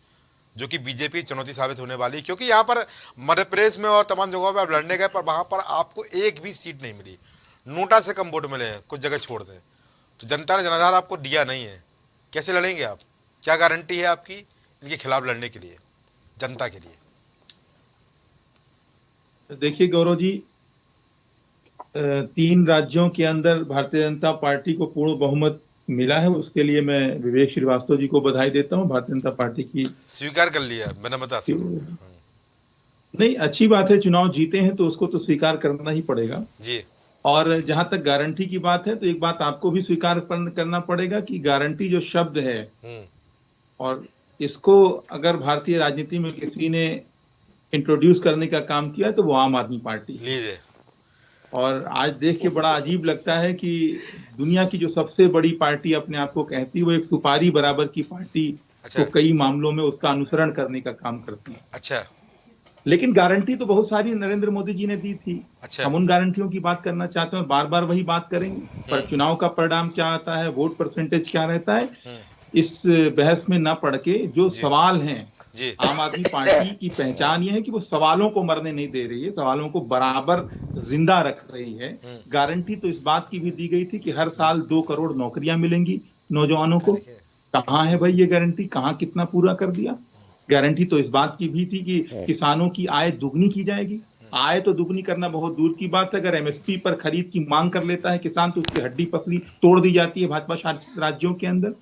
जो कि बीजेपी की चुनौती साबित होने वाली है। क्योंकि यहाँ पर मध्य प्रदेश में और तमाम जगहों पर आप लड़ने गए, पर वहाँ पर आपको एक भी सीट नहीं मिली, नोटा से कम वोट मिले हैं, कुछ जगह छोड़ दें, तो जनता ने जनाधार आपको दिया नहीं है। कैसे लड़ेंगे आप? क्या गारंटी है आपकी इनके खिलाफ लड़ने के लिए, जनता के लिए? देखिए गौरव जी, 3 राज्यों के अंदर भारतीय जनता पार्टी को पूर्ण बहुमत मिला है, उसके लिए मैं विवेक श्रीवास्तव जी को बधाई देता हूं। भारतीय जनता पार्टी की स्वीकार कर लिया बिना मत से। नहीं, अच्छी बात है, चुनाव जीते हैं तो उसको तो स्वीकार करना ही पड़ेगा जी। और जहां तक गारंटी की बात है, तो एक बात आपको भी स्वीकार करना पड़ेगा कि गारंटी जो शब्द है, और इसको अगर भारतीय राजनीति में किसी ने इंट्रोड्यूस करने का काम किया तो वो आम आदमी पार्टी लीजिए। और आज देख के बड़ा अजीब लगता है कि दुनिया की जो सबसे बड़ी पार्टी अपने आप को कहती है, वो एक सुपारी बराबर की पार्टी अच्छा। तो कई मामलों में उसका अनुसरण करने का काम करती है। अच्छा। लेकिन गारंटी तो बहुत सारी नरेंद्र मोदी जी ने दी थी। अच्छा। हम उन गारंटियों की बात करना चाहते हैं, बार बार वही बात करेंगे, पर चुनाव का परिणाम क्या आता है, वोट परसेंटेज क्या रहता है, इस बहस में न पड़ के जो सवाल हैं, आम आदमी पार्टी की पहचान ये है कि वो सवालों को मरने नहीं दे रही है, सवालों को बराबर जिंदा रख रही है। गारंटी तो इस बात की भी दी गई थी कि हर साल 2 करोड़ नौकरियां मिलेंगी नौजवानों को। कहाँ है भाई ये गारंटी, कहाँ कितना पूरा कर दिया? गारंटी तो इस बात की भी थी कि किसानों की आय दुगनी की जाएगी। आय तो दुगनी करना बहुत दूर की बात है, अगर एमएसपी पर खरीद की मांग कर लेता है किसान तो उसकी हड्डी पसली तोड़ दी जाती है भाजपा शासित राज्यों के अंदर।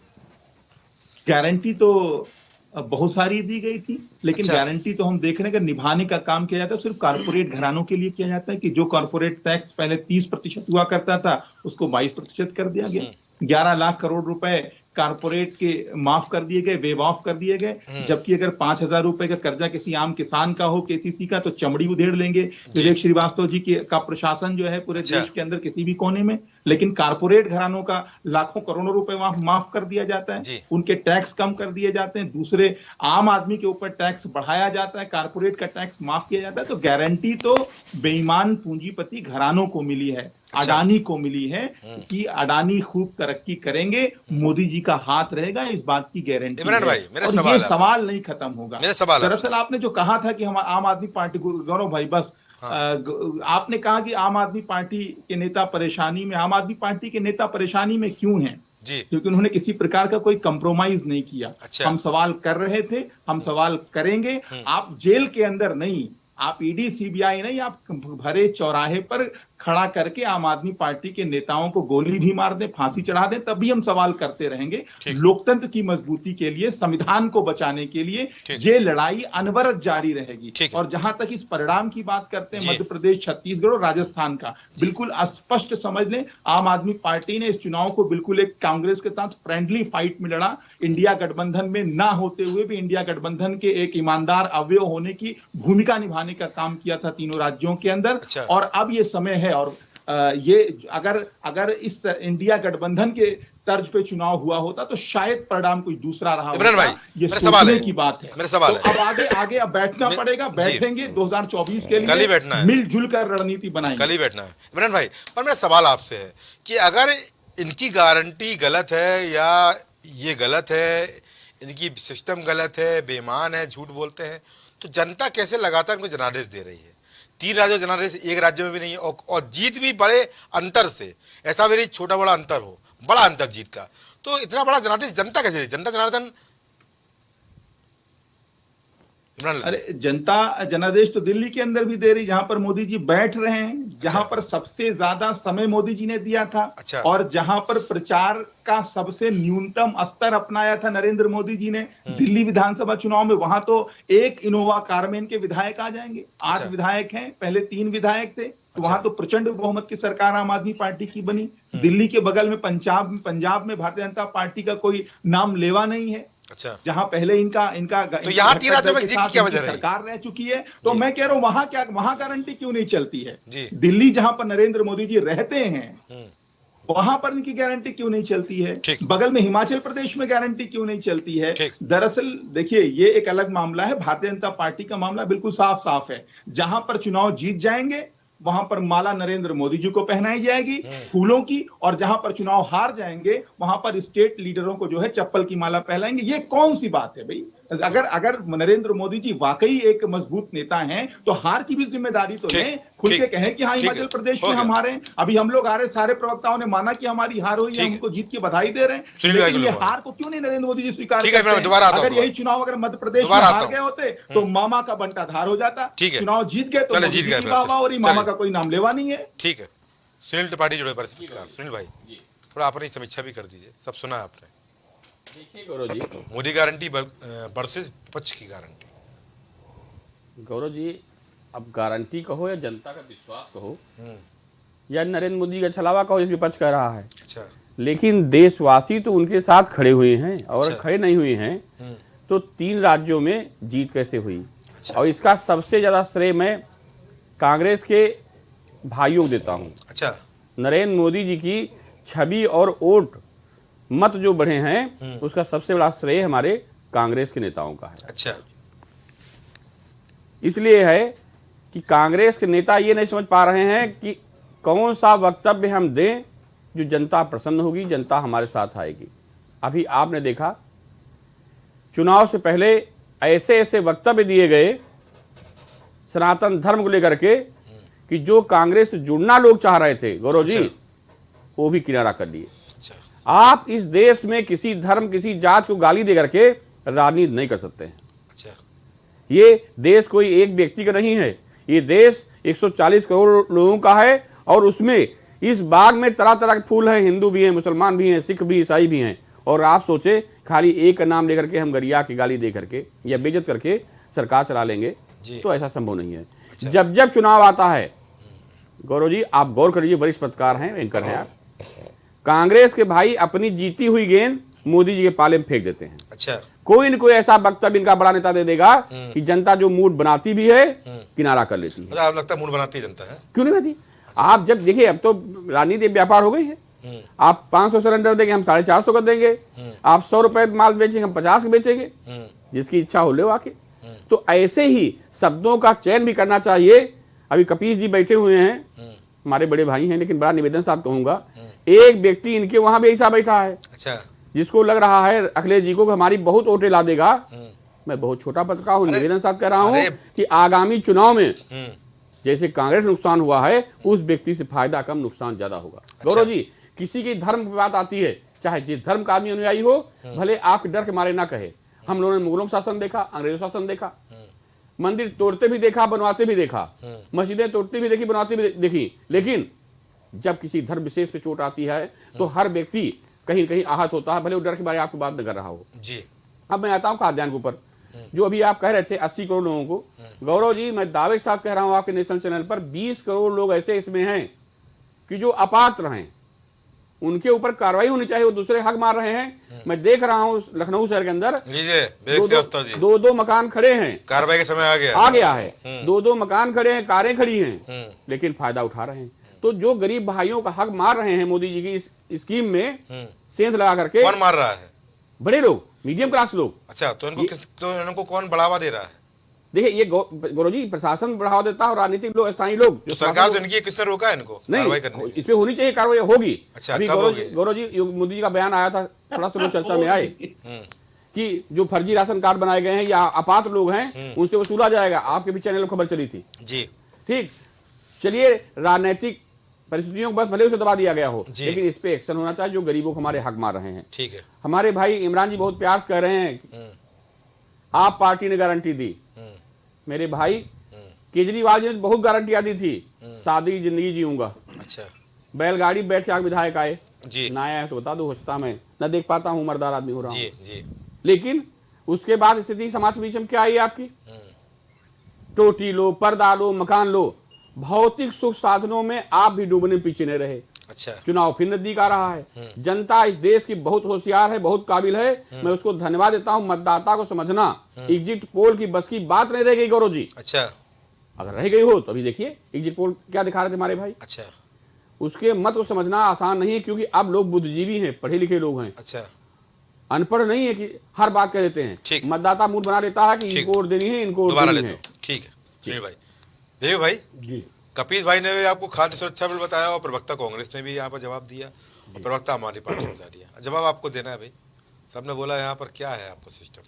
गारंटी तो बहुत सारी दी गई थी, लेकिन गारंटी तो हम देख रहे हैं कि निभाने का काम किया जाता है सिर्फ कारपोरेट घरानों के लिए किया जाता है, कि जो कारपोरेट टैक्स पहले 30% हुआ करता था उसको 22% कर दिया गया। 11 लाख करोड़ रुपए कारपोरेट के माफ कर दिए गए, वेव ऑफ कर दिए गए, जबकि अगर 5,000 रुपए का कर्जा किसी आम किसान का हो, केसीसी का, तो चमड़ी उधेड़ लेंगे विवेक श्रीवास्तव जी का प्रशासन जो है पूरे देश के अंदर किसी भी कोने में। लेकिन कारपोरेट घरानों का लाखों करोड़ों रुपए माफ कर दिया जाता है, उनके टैक्स कम कर दिए जाते हैं, दूसरे आम आदमी के ऊपर टैक्स बढ़ाया जाता है, कारपोरेट का टैक्स माफ किया जाता है। तो गारंटी तो बेईमान पूंजीपति घरानों को मिली है, अडानी को मिली है कि अडानी खूब तरक्की करेंगे, मोदी जी का हाथ रहेगा, इस बात की गारंटी है। भाई, और ये सवाल नहीं खत्म होगा। दरअसल आपने जो कहा था कि हम आम आदमी पार्टी, गौरव भाई बस आपने कहा कि आम आदमी पार्टी के नेता परेशानी में, आम आदमी पार्टी के नेता परेशानी में क्यों हैं? क्योंकि उन्होंने किसी प्रकार का कोई कंप्रोमाइज नहीं किया। हम सवाल कर रहे थे, हम सवाल करेंगे। आप जेल के अंदर नहीं, आप ईडी सीबीआई नहीं, आप भरे चौराहे पर खड़ा करके आम आदमी पार्टी के नेताओं को गोली भी मार दें, फांसी चढ़ा दें, तब भी हम सवाल करते रहेंगे। लोकतंत्र की मजबूती के लिए, संविधान को बचाने के लिए ये लड़ाई अनवरत जारी रहेगी। और जहां तक इस परिणाम की बात करते हैं मध्य प्रदेश, छत्तीसगढ़ और राजस्थान का, बिल्कुल स्पष्ट समझ लें, आम आदमी पार्टी ने इस चुनाव को बिल्कुल एक कांग्रेस के साथ फ्रेंडली फाइट में लड़ा। इंडिया गठबंधन में ना होते हुए भी इंडिया गठबंधन के एक ईमानदार अवयव होने की भूमिका निभाने का काम किया था तीनों राज्यों के अंदर। और अब ये समय है, और ये अगर इस इंडिया गठबंधन के तर्ज पे चुनाव हुआ होता तो शायद परिणाम कुछ दूसरा रहा होता। ये सोचने की बात है। मेरा सवाल तो अब आगे अब बैठना पड़ेगा, बैठेंगे 2024 के लिए, कल ही बैठना है, मिलजुल कर रणनीति बनाएंगे, कल ही बैठना है। इमरान भाई, पर मेरा सवाल आपसे है कि अगर इनकी गारंटी गलत है या ये गलत है, इनकी सिस्टम गलत है, बेईमान है, झूठ बोलते हैं, तो जनता कैसे लगातार इनको जनादेश दे रही है? 3 राज्यों में जनादेश, एक राज्य में भी नहीं है, और जीत भी बड़े अंतर से, ऐसा भी नहीं छोटा बड़ा अंतर हो, बड़ा अंतर जीत का, तो इतना बड़ा जनादेश जनता कैसे? जनता जनार्दन, अरे जनता जनादेश तो दिल्ली के अंदर भी दे रही, जहां पर मोदी जी बैठ रहे हैं, जहां पर सबसे ज्यादा समय मोदी जी ने दिया था, और जहां पर प्रचार का सबसे न्यूनतम स्तर अपनाया था नरेंद्र मोदी जी ने दिल्ली विधानसभा चुनाव में, वहां तो एक इनोवा कारमेन के विधायक आ जाएंगे। 8 विधायक हैं, पहले 3 विधायक थे, तो वहां तो प्रचंड बहुमत की सरकार आम आदमी पार्टी की बनी। दिल्ली के बगल में पंजाब में भारतीय जनता पार्टी का कोई नाम लेवा नहीं है, जहां पहले इनका तो यहाँ 3 राज्यों में जीत की क्या वजह रही? सरकार रह चुकी है। तो मैं कह रहा हूं वहां गारंटी क्यों नहीं चलती है? दिल्ली जहां पर नरेंद्र मोदी जी रहते हैं, वहां पर इनकी गारंटी क्यों नहीं चलती है? बगल में हिमाचल प्रदेश में गारंटी क्यों नहीं चलती है? दरअसल देखिए, ये एक अलग मामला है। भारतीय जनता पार्टी का मामला बिल्कुल साफ साफ है। जहां पर चुनाव जीत जाएंगे वहां पर माला नरेंद्र मोदी जी को पहनाई जाएगी फूलों की, और जहां पर चुनाव हार जाएंगे वहां पर स्टेट लीडरों को जो है चप्पल की माला पहनाएंगे। ये कौन सी बात है भाई? अगर नरेंद्र मोदी जी वाकई एक मजबूत नेता हैं तो हार की भी जिम्मेदारी तो लें, खुल के कहें कि हाँ हिमाचल प्रदेश में हम हारे हैं। अभी हम लोग आ रहे, सारे प्रवक्ताओं ने माना कि हमारी हार हुई है, हमको जीत की बधाई दे रहे हैं, लेकिन ये हार को क्यों नहीं नरेंद्र मोदी जी स्वीकार करते हैं? अगर यही चुनाव अगर मध्य प्रदेश में हार गए होते तो मामा का बंटाधार हो जाता। चुनाव जीत गए तो और मामा का कोई नाम लेवा नहीं है। ठीक है, सुनील त्रिपाठी जुड़े पर सुनील भाई थोड़ा अपनी समीक्षा भी कर दीजिए, सब सुना आपने। देखिए गौरव जी, मोदी गारंटी वर्सेस विपक्ष की गारंटी। गौरव जी, अब गारंटी कहो या जनता का विश्वास कहो या नरेंद्र मोदी का छलावा कहो, इस विपक्ष कह रहा है। अच्छा, लेकिन देशवासी तो उनके साथ खड़े हुए हैं, और खड़े नहीं हुए हैं तो 3 राज्यों में जीत कैसे हुई? और इसका सबसे ज्यादा श्रेय मैं कांग्रेस के भाइयों को देता हूँ। अच्छा, नरेंद्र मोदी जी की छवि और वोट मत जो बढ़े हैं उसका सबसे बड़ा श्रेय हमारे कांग्रेस के नेताओं का है। अच्छा, इसलिए है कि कांग्रेस के नेता ये नहीं समझ पा रहे हैं कि कौन सा वक्तव्य हम दें जो जनता प्रसन्न होगी, जनता हमारे साथ आएगी। अभी आपने देखा चुनाव से पहले ऐसे ऐसे वक्तव्य दिए गए सनातन धर्म को लेकर के कि जो कांग्रेस से जुड़ना लोग चाह रहे थे गौरव जी, वो भी किनारा कर लिए। आप इस देश में किसी धर्म, किसी जात को गाली दे करके राजनीति नहीं कर सकते हैं। अच्छा, ये देश कोई एक व्यक्ति का नहीं है, ये देश 140 करोड़ लोगों का है, और उसमें इस बाग में तरह तरह के फूल हैं, हिंदू भी हैं, मुसलमान भी हैं, सिख भी, ईसाई भी हैं। और आप सोचे खाली एक का नाम लेकर के हम गरिया की गाली दे करके या बेइज्जत करके सरकार चला लेंगे, तो ऐसा संभव नहीं है। जब जब चुनाव आता है गौरव जी, आप गौर करिए, वरिष्ठ पत्रकार हैं, एंकर हैं आप, कांग्रेस के भाई अपनी जीती हुई गेंद मोदी जी के पाले में फेंक देते हैं। अच्छा, कोई न कोई ऐसा वक्तव्य इनका बड़ा नेता दे देगा कि जनता जो मूड बनाती भी है किनारा कर लेती है। आप लगता है मूड बनाती है जनता है? क्यों नहीं बनाती? आप जब देखिए, अब तो राजनीति व्यापार हो गई है। आप 500 सिलेंडर देंगे, हम 450 का देंगे। आप 100 रुपए माल बेचेंगे, हम 50 के बेचेंगे। जिसकी इच्छा हो ले आके। तो ऐसे ही शब्दों का चयन भी करना चाहिए। अभी कपीस जी बैठे हुए हैं, हमारे बड़े भाई हैं, लेकिन बड़ा निवेदन साथ कहूंगा, एक व्यक्ति इनके वहां भी ऐसा बैठा है। अच्छा, जिसको लग रहा है अखिलेश जी को हमारी बहुत वोटें ला देगा। मैं बहुत छोटा पत्रकार हूं, निवेदन साथ कह रहा हूं कि आगामी चुनाव में जैसे कांग्रेस नुकसान हुआ है, उस व्यक्ति से फायदा कम नुकसान ज्यादा होगा। गौरव जी, किसी की धर्म की बात आती है, चाहे जिस धर्म का आदमी अनुयायी हो, भले आपके डर के मारे ना कहे। हम लोगों ने मुगलों का शासन देखा, अंग्रेजों का शासन देखा, मंदिर तोड़ते भी देखा, बनवाते भी देखा, मस्जिदें तोड़ती भी देखी, बनवाती भी देखी, लेकिन जब किसी धर्म विशेष पे चोट आती है तो हर व्यक्ति कहीं कहीं आहत होता है, भले वो डर के बारे में आपकी बात न कर रहा हो जी। अब मैं आता हूं खाद्यान्न के ऊपर, जो अभी आप कह रहे थे 80 करोड़ लोगों को, गौरव जी मैं दावे के साथ कह रहा हूं आपके नेशनल चैनल पर 20 करोड़ लोग ऐसे इसमें हैं कि जो अपात्र हैं, उनके ऊपर कार्रवाई होनी चाहिए, वो दूसरे हक मार रहे हैं। मैं देख रहा हूं लखनऊ शहर के अंदर दो मकान खड़े हैं, कार्रवाई का समय आ गया है, दो मकान खड़े हैं, कारें खड़ी हैं, लेकिन फायदा उठा रहे हैं। तो जो गरीब भाइयों का हक मार रहे हैं मोदी जी की इस स्कीम में सेंध लगा करके, कौन मार रहा है? बड़े लोग, मीडियम क्लास लोग। अच्छा, तो इनको कौन बढ़ावा दे रहा है? देखिए ये गौरव जी प्रशासन बढ़ावा देता है और राजनीतिक लोग, स्थानीय लोग, तो सरकार तो इनकी किसने रोका है इनको कार्रवाई करने? इस पे होनी चाहिए कार्रवाई, होगी। अच्छा, अभी गौरव जी मोदी जी का बयान आया था, थोड़ा सा लोग चर्चा में आए कि जो फर्जी राशन कार्ड बनाए गए हैं या अपात्र लोग हैं उनसे वसूला जाएगा। आपके भी चैनल में खबर चली थी जी। ठीक, चलिए राजनीतिक परिस्थितियों को बस भले उसे दबा दिया गया हो, लेकिन इस पे एक्शन होना चाहिए, जो गरीबों को हमारे हक मार रहे हैं। ठीक है। हमारे भाई इमरान जी बहुत प्यार से कह रहे हैं आप पार्टी ने गारंटी दी। मेरे भाई केजरीवाल जी ने बहुत गारंटियां दी थी, सादी जिंदगी जीऊंगा। अच्छा, बैलगाड़ी बैठ के आगे विधायक आए जी, ना आया तो बता दो, होता मैं न देख पाता हूँ, उम्रदार आदमी हो रहा हूँ जी। लेकिन उसके बाद स्थिति समाज के बीच में क्या आई आपकी? टोटी लो, पर्दा लो, मकान लो, भौतिक सुख साधनों में आप भी डूबने पीछे नहीं रहे। अच्छा, चुनाव फिर नजदीक आ रहा है, जनता इस देश की बहुत होशियार है, बहुत काबिल है, मैं उसको धन्यवाद देता हूं। मतदाता को समझना, एग्जिट पोल की बस की बात नहीं रह गई गौरव जी। अच्छा, अगर रह गई हो तो अभी देखिए एग्जिट पोल क्या दिखा रहे थे हमारे भाई। अच्छा, उसके मत को समझना आसान नहीं है, क्योंकि अब लोग बुद्धिजीवी हैं, पढ़े लिखे लोग हैं, अच्छा, अनपढ़ नहीं है कि हर बात कह देते हैं। मतदाता मूड बना लेता है कि इनको वोट देनी है, इनको वोट देनी है। ठीक है, सुनील भाई, देव भाई जी, कपिल भाई ने भी आपको खाद्य सुरक्षा बिल बताया और प्रवक्ता कांग्रेस ने भी यहाँ पर जवाब दिया और प्रवक्ता हमारी पार्टी ने बता दिया। जवाब आपको देना है भाई, सबने बोला यहाँ पर क्या है आपका सिस्टम?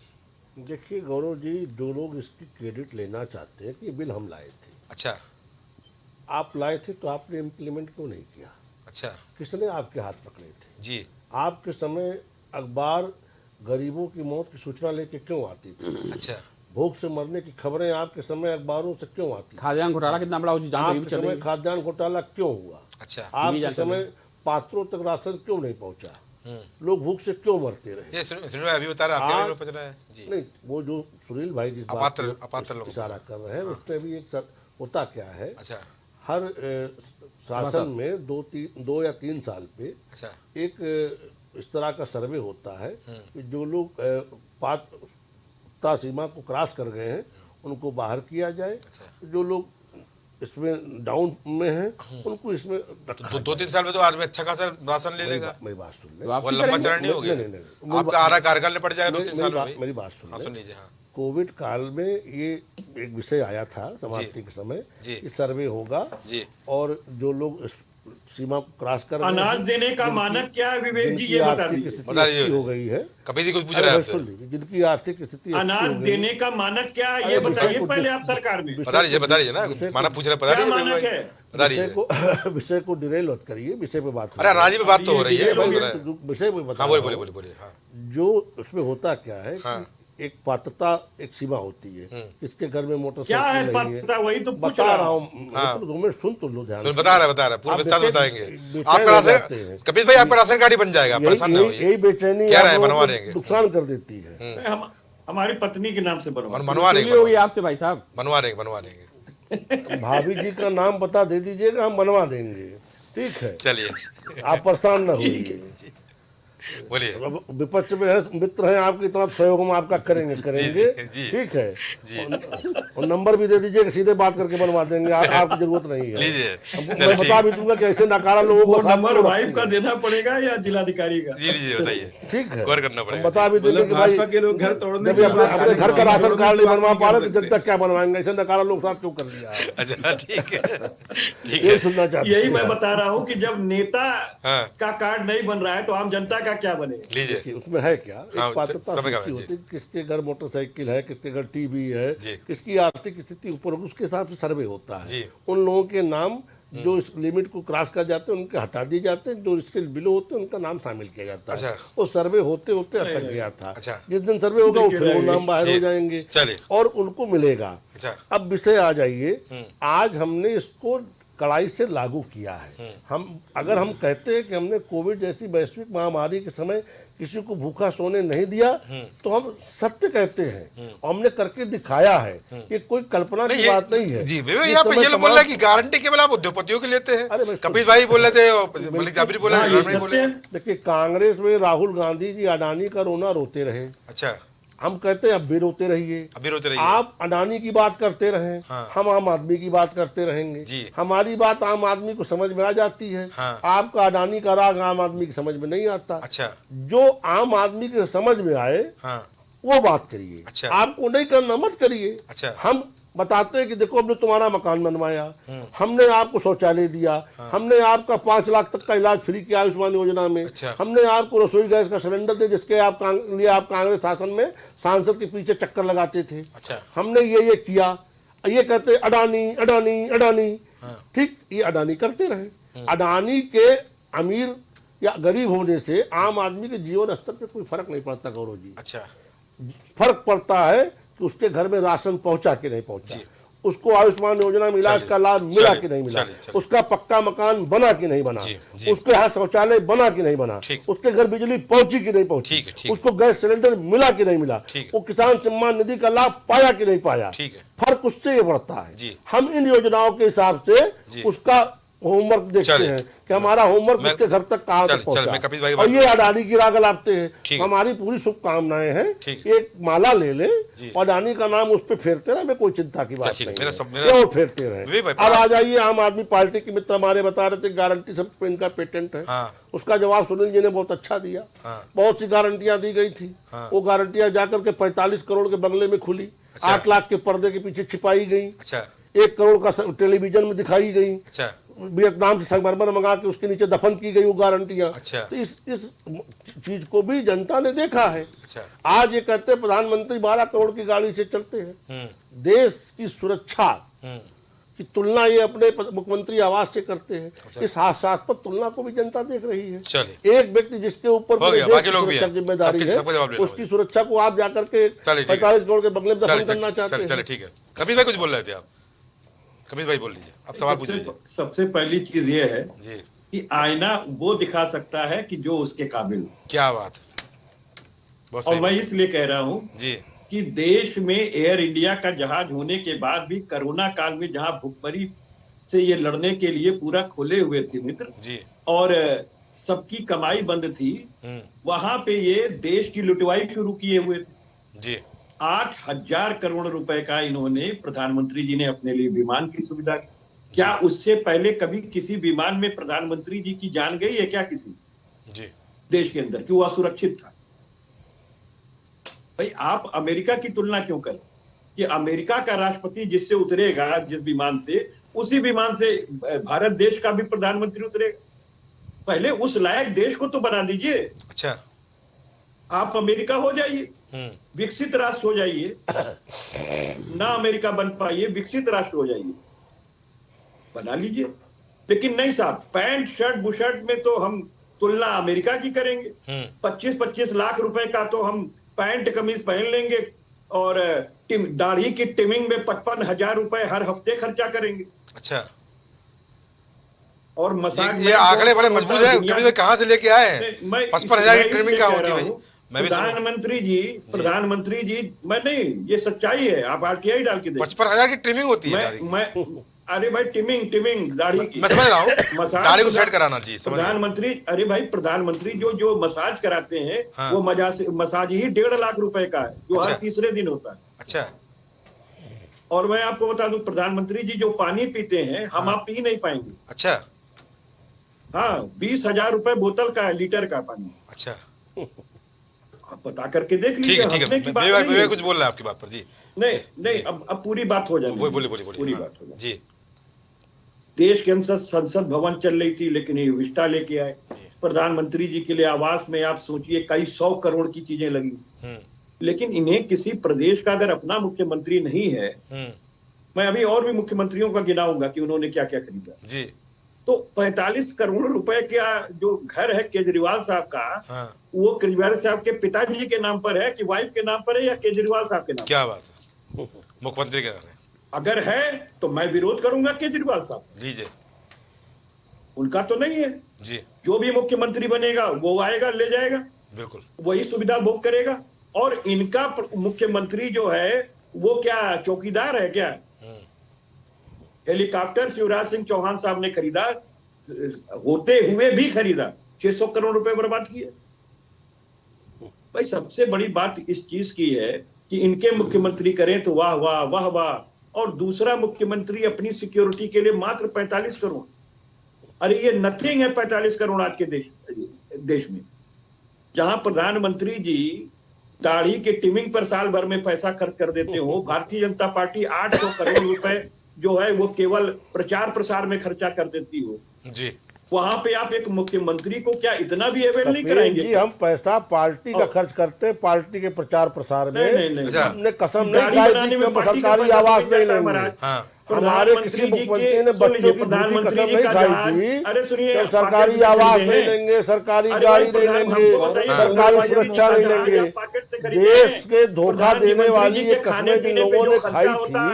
देखिए गौरव जी, जो लोग इसकी क्रेडिट लेना चाहते हैं कि ये बिल हम लाए थे। अच्छा, आप लाए थे तो आपने इम्प्लीमेंट क्यों नहीं किया? अच्छा, किसने आपके हाथ पकड़े थे? जी, आपके समय अखबार गरीबों की मौत की सूचना लेके क्यों आती थी? अच्छा, भूख से मरने की खबरें आपके समय अखबारों से क्यों आती? खाद्यान्न घोटाला कितना बड़ा हो, आपके समय खाद्यान्न घोटाला क्यों हुआ? अच्छा, आपके समय पात्रों तक राशन क्यों नहीं पहुंचा? लोग भूख से क्यों मरते रहे? ये सुनील भाई अभी बता रहे हैं, आपके पहुंच रहा है जी। नहीं, वो जो सुनील भाई जिस बात अपात्र लोग इशारा कर रहे हैं उसमें भी एक होता क्या है, अच्छा, हर शासन में 2 या 3 साल पे अच्छा, एक इस तरह का सर्वे होता है कि जो लोग पात्रता सीमा को क्रॉस कर गए हैं उनको बाहर किया जाए, जो लोग इसमें डाउन में हैं उनको इसमें तो 2-3 साल में तो आदमी अच्छा खासा राशन ले लेगा। मेरी बात सुन ले, वो लंबा चरण नहीं हो गया? नहीं, आपका आधा कार्यकाल में पड़ जाएगा 2-3 साल में। मेरी बात सुन सुन लीजिए। हाँ, कोविड काल में ये एक विषय आया था समाप्ति के समय कि सर्वे होगा जी, और जो लोग सीमा को क्रॉस कर अनाज देने का मानक क्या है विवेक जी, ये बता दीजिए। हो गई है, कभी जी कुछ पूछ रहे हैं आपसे, जिनकी आर्थिक स्थिति अनाज देने का मानक क्या है ये बताइए पहले आप सरकार में। बता लीजिए ना, मानक पूछ रहे, बता क्या मानक है? बता लीजिए। विषय को डिरेल मत करिए, विषय पे बात। अरे राजी पे बात तो हो रही है, विषय पे बता। बोलिए। हाँ, जो उसमें होता क्या है, एक पात्रता एक सीमा होती है, किसके घर में मोटरसाइकिल नहीं है, पात्रता वही तो बता रहा हूँ। दो मिनट सुन तो लो ध्यान। बता रहे पूरा विस्तार में बताएंगे। आपका राशन, कपिल भाई आपका राशन कार्ड ही बन जाएगा, परेशान ना होइए। यही बेचैनी क्या रहे, बनवा देंगे, नुकसान कर देती है। हमारी पत्नी के नाम से बनवा देंगे। होगी आपसे भाई साहब, बनवा देंगे। भाभी जी का नाम पता दे दीजिएगा, हम बनवा देंगे। ठीक है, चलिए, आप परेशान न होइए। बोलिए। विपक्ष में है, मित्र हैं आपकी तरफ, सहयोग हम आपका करेंगे। जी, ठीक है, और नंबर भी दे दीजिए, सीधे बात करके बनवा देंगे, आपकी जरूरत नहीं है। मैं बता भी दूंगा कि ऐसे नकारा लोगों को नंबर वाइफ का देना पड़ेगा या जिलाधिकारी का? जी बताइए। ठीक है, गौर करना पड़ेगा। बता भी देंगे कि भाई घर तोड़ने जब अपने घर का राशन कार्ड नहीं बनवा पा रहे तो जनता क्या बनवाएंगे? ऐसे नकारा लोग साथ क्यों कर लिया? अच्छा, ठीक है, ये सुनना चाहते हैं। यही मैं बता रहा हूँ कि जब नेता का कार्ड नहीं बन रहा है तो आम जनता का क्या बनेगा? लीजिए, उसमें है क्या, हाँ, एक पात्रता होती है, किसके घर मोटरसाइकिल है, किसके घर टीवी है, किसकी आर्थिक स्थिति ऊपर, उसके हिसाब से सर्वे होता है। उन लोगों के नाम जो इस लिमिट को क्रॉस कर जाते हैं उनके हटा दिए जाते हैं, जो इसके बिलो होते हैं उनका नाम शामिल किया जाता है। अच्छा। वो सर्वे होते होते अटक गया था। अच्छा। जिस दिन सर्वे होगा वो फिर वो नाम बाहर जी। हो जाएंगे चलिए। और उनको मिलेगा। अच्छा। अब विषय आ जाइए, आज हमने इसको कड़ाई से लागू किया है। अगर हम कहते हैं कि हमने कोविड जैसी वैश्विक महामारी के समय किसी को भूखा सोने नहीं दिया तो हम सत्य कहते हैं और हमने करके दिखाया है। ये कोई कल्पना की बात नहीं है जी। यहाँ पे ये बोल रहा है कि गारंटी केवल आप उद्योगपतियों की लेते हैं। कपिल भाई बोल रहे थे, मलिक जाबिर बोले, बोले। देखिए, कांग्रेस में राहुल गांधी जी अडानी का रोना रोते रहे। अच्छा। हम कहते हैं अब भी रोते रहिए, आप अडानी की बात करते रहें। हाँ। हम आम आदमी की बात करते रहेंगे जी। हमारी बात आम आदमी को समझ में आ जाती है। हाँ। आपका अडानी का राग आम आदमी की समझ में नहीं आता। अच्छा। जो आम आदमी के समझ में आए हाँ। वो बात करिए। अच्छा। आपको नहीं करना मत करिए। अच्छा। हम बताते हैं कि देखो हमने तुम्हारा मकान बनवाया, हमने आपको शौचालय दिया, हमने आपका 5 लाख तक का इलाज फ्री किया आयुष्मान योजना में। अच्छा। हमने आपको रसोई गैस का सिलेंडर दे जिसके लिए आप कांग्रेस शासन में सांसद के पीछे चक्कर लगाते थे। अच्छा। हमने ये किया। ये कहते अडानी अडानी अडानी। ठीक, ये अडानी करते रहे। अडानी के अमीर या गरीब होने से आम आदमी के जीवन स्तर पे कोई फर्क नहीं पड़ता गौरव जी। अच्छा। फर्क पड़ता है कि उसके घर में राशन पहुंचा कि नहीं पहुंचा, उसको आयुष्मान योजना में इलाज का लाभ मिला कि नहीं मिला, उसका पक्का मकान बना कि नहीं बना, उसके यहाँ शौचालय बना कि नहीं बना, उसके घर बिजली पहुंची कि नहीं पहुंची, उसको गैस सिलेंडर मिला कि नहीं मिला, वो किसान सम्मान निधि का लाभ पाया कि नहीं पाया। फर्क उससे ये पड़ता है। हम इन योजनाओं के हिसाब से उसका होमवर्क देखते हैं कि हमारा होमवर्क उसके घर तक कहाँ तक पहुंचा। और ये अडानी की राग लाते हैं। हमारी पूरी शुभकामनाएं हैं। एक माला ले लें और अडानी का नाम उस पर फेरते रहे, कोई चिंता की बात नहीं है, फेरते रहे। अब आ जाइए, आम आदमी पार्टी के मित्र हमारे बता रहे थे गारंटी सब पे इनका पेटेंट है। उसका जवाब सुनील जी ने बहुत अच्छा दिया। बहुत सी गारंटियां दी गई थी, वो गारंटियां जाकर के 45 करोड़ के बंगले में खुली, 8 लाख के पर्दे के पीछे छिपाई गई, 1 करोड़ का टेलीविजन में दिखाई गई, वियतनाम से संगमरमर मंगा के उसके नीचे दफन की गई वो गारंटियां। अच्छा। तो इस चीज को भी जनता ने देखा है। अच्छा। आज ये कहते हैं प्रधानमंत्री 12 करोड़ की गाड़ी से चलते हैं। देश की सुरक्षा की तुलना ये अपने मुख्यमंत्री आवास से करते हैं। अच्छा। इस हास्यास्पद तुलना को भी जनता देख रही है। एक व्यक्ति जिसके ऊपर जिम्मेदारी है, उसकी सुरक्षा को आप जाकर के 45 करोड़ के बंगले में दफन करना चाहते हैं। ठीक है, कपिल भाई कुछ बोल रहे थे आप? कपिल भाई बोल लीजिए, आप सवाल पूछ लीजिए। सबसे पहली चीज ये है जी कि आईना वो दिखा सकता है कि जो उसके काबिल। क्या बात। और मैं इसलिए कह रहा हूँ जी कि देश में एयर इंडिया का जहाज होने के बाद भी कोरोना काल में जहां भुखमरी से ये लड़ने के लिए पूरा खुले हुए थे मित्र जी, और सबकी कमाई बंद थी, वहां पे ये देश की लुटवाई शुरू किए हुए थे जी। 8,000 करोड़ रुपए का इन्होंने, प्रधानमंत्री जी ने अपने लिए विमान की सुविधा की। क्या उससे पहले कभी किसी विमान में प्रधानमंत्री जी की जान गई है क्या किसी जी देश के अंदर कि वो असुरक्षित था? भाई आप अमेरिका की तुलना क्यों करें कि अमेरिका का राष्ट्रपति जिससे उतरेगा जिस विमान से, उसी विमान से भारत देश का भी प्रधानमंत्री उतरेगा। पहले उस लायक देश को तो बना दीजिए। अच्छा। आप अमेरिका हो जाइए, विकसित राष्ट्र हो जाइए, ना अमेरिका बन पाइए, विकसित राष्ट्र हो जाइए, बना लीजिए। लेकिन नहीं साहब, पैंट शर्ट बुशर्ट में तो हम तुलना अमेरिका की करेंगे। 25-25 लाख रुपए का तो हम पैंट कमीज पहन लेंगे और दाढ़ी की ट्रिमिंग में 55,000 रुपए हर हफ्ते खर्चा करेंगे। अच्छा। और मसाज, ये आंकड़े बड़े मजबूत है। कभी कहां से लेके आए हैं? 55,000 की ट्रिमिंग कहां होती है भाई? प्रधानमंत्री जी मैं नहीं, ये सच्चाई है, आप आरटीआई डाल के देखिए। 55,000 की ट्रिमिंग होती है। अरे भाई ट्रिमिंग दाढ़ी की, मैं समझ रहा हूँ, दाढ़ी को सेट कराना जी। प्रधानमंत्री, अरे भाई प्रधानमंत्री जो मसाज कराते हैं, हाँ। वो मसाज ही 1.5 लाख रुपए का है, जो हर तीसरे दिन होता है। अच्छा। और मैं आपको बता दूं, प्रधानमंत्री जी जो पानी पीते हैं, हम आप पी नहीं पाएंगे। अच्छा। हाँ, 20,000 रुपए बोतल का है, लीटर का पानी। अच्छा। आप पता करके देख लीजिए। ठीक है, मैं कुछ बोल रहा है आपकी बात पर जी। नहीं, अब पूरी बात हो जाए। बोलिए। पूरी बात हो जाए जी। देश के अंदर संसद भवन चल रही थी, लेकिन ये विस्टा लेके आए। प्रधानमंत्री जी के लिए आवास में आप सोचिए कई 100 करोड़ की चीजें लगी। लेकिन इन्हें किसी प्रदेश का अगर अपना मुख्यमंत्री नहीं है, मैं अभी और भी मुख्यमंत्रियों का गिनाऊंगा कि उन्होंने क्या क्या खरीदा जी। तो 45 करोड़ रुपए का जो घर है केजरीवाल साहब का, हाँ। वो केजरीवाल साहब के पिताजी के नाम पर है कि वाइफ के नाम पर है या केजरीवाल साहब के नाम? क्या बात है, मुख्यमंत्री के नाम है। अगर है तो मैं विरोध करूंगा केजरीवाल साहब, लीजिए, उनका तो नहीं है जी जो भी मुख्यमंत्री बनेगा वो आएगा ले जाएगा, बिल्कुल, वही सुविधा भोग करेगा। और इनका मुख्यमंत्री जो है वो क्या चौकीदार है क्या? हेलीकॉप्टर शिवराज सिंह चौहान साहब ने खरीदा, होते हुए भी खरीदा, 600 करोड़ रुपए बर्बाद किए। भाई सबसे बड़ी बात इस चीज की है कि इनके मुख्यमंत्री करें तो वाह वाह वाह वाह, और दूसरा मुख्यमंत्री अपनी सिक्योरिटी के लिए मात्र 45 करोड़। अरे ये नथिंग है 45 करोड़ आज के देश में, जहां प्रधानमंत्री जी दाढ़ी के ट्रिमिंग पर साल भर में पैसा खर्च कर देते हो। भारतीय जनता पार्टी 800 करोड़ रुपए जो है वो केवल प्रचार प्रसार में खर्चा कर देती हो जी, वहां पे आप एक मुख्यमंत्री को क्या इतना भी अवेल नहीं कराएंगे? जी हम पैसा पार्टी का खर्च करते हैं, पार्टी के प्रचार प्रसार में। नहीं। हमने कसम नहीं खाई थी कि हम सरकारी आवास नहीं लेंगे। हाँ, हमारे किसी मुख्यमंत्री ने बच्चों की झूठी कसम नहीं खाई थी अरे सुनिए, कि सरकारी आवास नहीं लेंगे, सरकारी गाड़ी नहीं लेंगे, सरकारी सुरक्षा नहीं लेंगे। देश के धोखा देने वाली ये कस्में जिन लोगों ने खाई थी,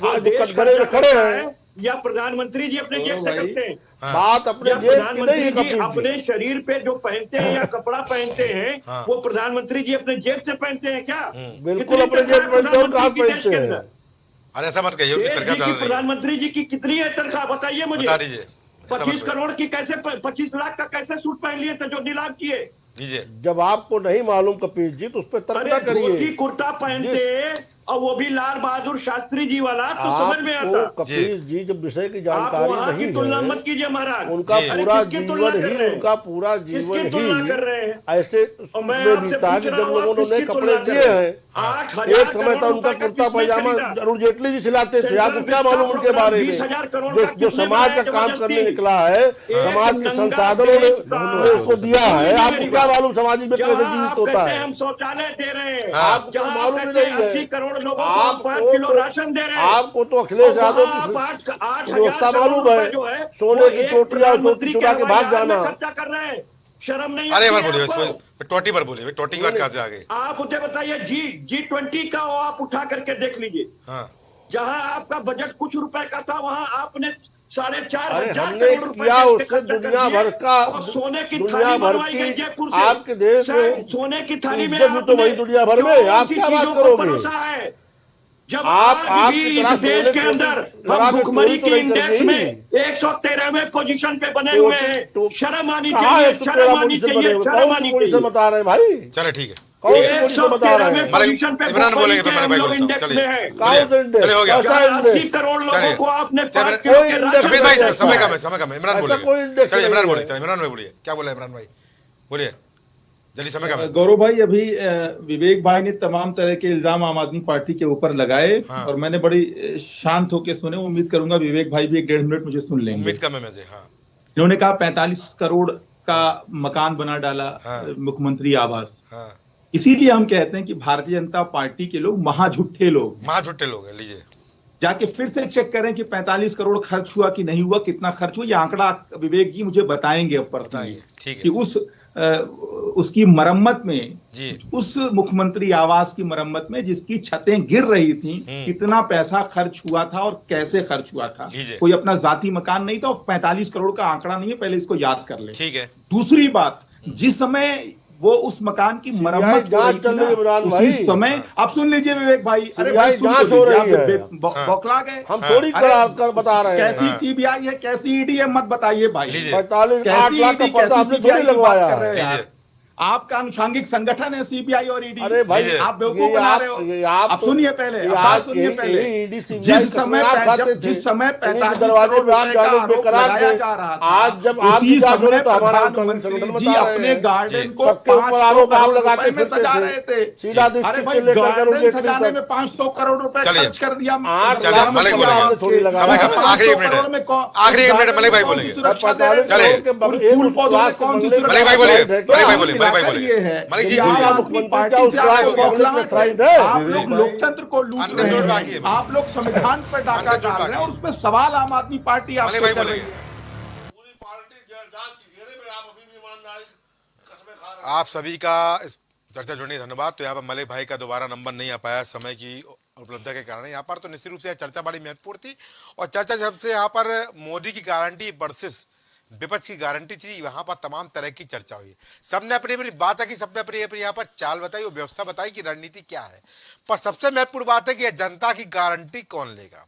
आज कटघरे में खड़े हैं। या प्रधानमंत्री जी अपने जेब से करते हैं? बात अपने जेब की नहीं प्रधानमंत्री है जी कपिल जी। अपने शरीर पे जो पहनते हैं या कपड़ा पहनते हैं वो प्रधानमंत्री जी अपने जेब से पहनते हैं क्या? बिल्कुल अपने जेब में पहनते हैं, कहाँ पहनते हैं? अरे ऐसा मत कहिए, उनकी तनख्वाह डाल रही है। प्रधानमंत्री जी की कितनी है तनख्वाह बताइए मुझे, बता दीजिए। 25 करोड़ की कैसे, 25 लाख का कैसे सूट पहन लिए थे जो नीलाम किए? लीजिए, जब आपको नहीं मालूम कपिल जी तो उस पर तर्क ना अरे धोती करिए। कुर्ता पहनते और वो भी लाल बहादुर शास्त्री जी वाला, तो समझ में आता। आपको कपिल जी जब विषय की आप जानकारी वहां की नहीं तुलना है, मत कीजिए महाराज। उनका जी। पूरा किसकी तुलना जीवन कर ही रहे हैं? उनका पूरा किसकी जीवन तुलना ही कर रहे हैं? ऐसे और मैं उसमें आपसे बीता पूछ कि रहा जब हूं, लोगों आप ने किसकी कपड़े तुलना कर दिए रहे हैं? हैं। 8,000 एक समय था करोड़ उनका रुपए का कुर्ता किसने पैजामा खरीदा? अरुण जेटली जी सिलाते थे। आपको क्या मालूम उनके बारे में? 20,000 करोड़ का जो किसने समाज का बनाया काम जबरदस्ती? करने निकला है, समाज के नंगा संसाधनों ने देश का- उन्होंने उसको दिया है। आपको क्या मालूम सामाजिक में कैसे जहां जीवित आप होता कहते हैं है? हम शौचालय दे रहे हैं, आपको जहां आप मालूम ही कहते हैं नहीं है। 80 करोड़ लोगों को आपको 5 किलो राशन दे रहे हैं, आपको तो अखिलेश यादव की व्यवस्था मालूम है, जो है सोने की टोटियां चुरा के भाग जाना। खर्चा कर रहे हैं, शर्म नहीं अरे आती मत है बोलिए, आपको? टोटी पर बोलिए, टोटी की बात कहाँ से आ गई? आप मुझे बताइए, G20 का वो आप उठा करके देख लीजिए, हाँ, जहां आपका बजट कुछ रुपए का था वहां आपने 4,500 अरे करोड़ हमने रुपए किया देश के उससे खर्चा कर दुनिया दिए भर का, और सोने की दुनिया थाली भर बनवाई गई की जयपुर से। आपके देश में सोने की थाली में इज्जत भी तो आपने वही दुनिया भर में, कौन आप सी क्या बात चीजों को करोगे? परोसा है? जब आप आज भी की इस तरह देश सोने के की अंदर लगा हम के भुखमरी चोरी तो के नहीं इंडेक्स करनी। में 113वें पोजीशन पे बने हुए हैं। शर्म आनी कहाँ चाहिए, 113 शर्म आनी पोजीशन बने चाहिए, हुए? शर्म कौन आनी सी पोजीशन चाहिए। बता रहे हैं भाई? चले ठीक है, कौन ठीक सी है। पोजीशन बता रहे हैं? पोजीशन पे इमरान बोलेंगे तो मैंने भाई लोग बोलता हूँ, इंडेक्स चलिए में है। बोलिए, चलिए हो गया। कैसा इंडेक्स? 80 करोड़ लोगों चलिए। को आपने चलिए, 5 किलो के कोई राशन शफीद भाई दिया। समय कम है, समय कम है। इमरान ऐसा कोई बोलिए, इंडेक्स चलिए नहीं इमरान है। बोलिए, चलिए इमरान भाई बोलिए, क्या बोला इमरान भाई, बोलिए जल्दी, समय कम है। गौरव भाई, अभी विवेक भाई ने तमाम तरह के इल्जाम आम आदमी पार्टी के ऊपर लगाए हाँ। और मैंने बड़ी शांत होकर सुने। उम्मीद करूंगा विवेक भाई भी 1.5 मिनट मुझे सुन लेंगे। उम्मीद कम है मुझे। हाँ, इन्होंने कहा 45 करोड़ का मकान बना डाला हाँ। मुख्यमंत्री आवास। हाँ, इसीलिए हम कहते हैं कि भारतीय जनता पार्टी के लोग महाझुट्ठे लोग हैं। महा झुट्टे लोग हैं। लीजिए, जाके फिर से चेक करें कि 45 करोड़ खर्च हुआ कि नहीं हुआ, कितना खर्च हुआ। ये आंकड़ा विवेक जी मुझे बताएंगे अब पर्सनली बताइए, ठीक कि है उसकी मरम्मत में, जी, उस मुख्यमंत्री आवास की मरम्मत में जिसकी छतें गिर रही थी, कितना पैसा खर्च हुआ था और कैसे खर्च हुआ था। लीजिए। कोई अपना जाती मकान नहीं था और 45 करोड़ का आंकड़ा नहीं है, पहले इसको याद कर ले। ठीक है। दूसरी बात, जिस समय वो उस मकान की मरम्मत हो जांच रही चल थी रही है इमरान ना, भाई। उसी समय, आप सुन लीजिए विवेक भाई, अरे सीबीआई भाई सुन जांच तो हो लीजिए, रही आप है। बौखला गए। हम थोड़ी कर बता रहे हैं। कैसी सीबीआई है, कैसी ईडी है, मत बताइए भाई। लीजिए। 45 कैसी 8 लाख का ईडी, पर्दा कैसी आपने सीबीआई थोड़ी की बात लगवाया कर रहे है। हैं? लीजिए। आपका अनुषंगिक संगठन है सीबीआई और ईडी। अरे भाई, लीजिए। आप बेवकूफ बना रहे हो। आप सुनिए पहले, ये आप आज सुनिए पहले। ईडी सीबीआई जिस समय जिस समय 45 दरवाजे करोड़ पे आप रुपए का जाने आरोप बेकरार लगाया थे। जा रहा था, आज जब आप उसी जांच हो रही समय तो हमारा प्रधानमंत्री संगठन जी बता रहे अपने हैं। गार्डन को सबके ऊपर 500 आरोप आप करोड़ लगाते रुपए में फिरते सजा थे। रहे थे। सीधा अरे डिस्ट्रिक्ट भाई, से लेकर गार्डन के सजाने में 500 करोड़ रुपए चलिए। खर्च कर दिया। चलिए, मलिक बोलेंगे। थोड़ी लगा समय कम है, आखिरी एक मिनट है। आखिरी एक मिनट मलिक भाई बोलेंगे। चलिए। फूल पौधों में कौन सी मलिक भाई बोलिए, मलिक भाई बोलिए, मलिक भाई बोलिए, मलिक जी बोलिए। आप लोग लोकतंत्र को लूट अंतिम रहे जोड़ बाकी है। हैं, आप लोग संविधान पर डाका अंतिम जोड़ डाल रहे बाकी हैं और है। उसमें सवाल आम आदमी पार्टी मलिक आपसे भाई कर रही बोलेंगे। है। आप सभी का इस चर्चा जुड़ने का धन्यवाद। तो यहाँ पर मलिक भाई का दोबारा नंबर नहीं आ पाया समय की उपलब्धता के कारण। यहाँ पर तो निश्चित रूप से चर्चा बड़ी महत्वपूर्ण थी और चर्चा जब से यहाँ पर मोदी की गारंटी वर्सेस विपक्ष की गारंटी थी, वहां पर तमाम तरह की चर्चा हुई। सबने अपनी अपनी बात है कि सबने अपनी अपनी यहाँ पर चाल बताई और व्यवस्था बताई कि रणनीति क्या है, पर सबसे महत्वपूर्ण बात है कि जनता की गारंटी कौन लेगा।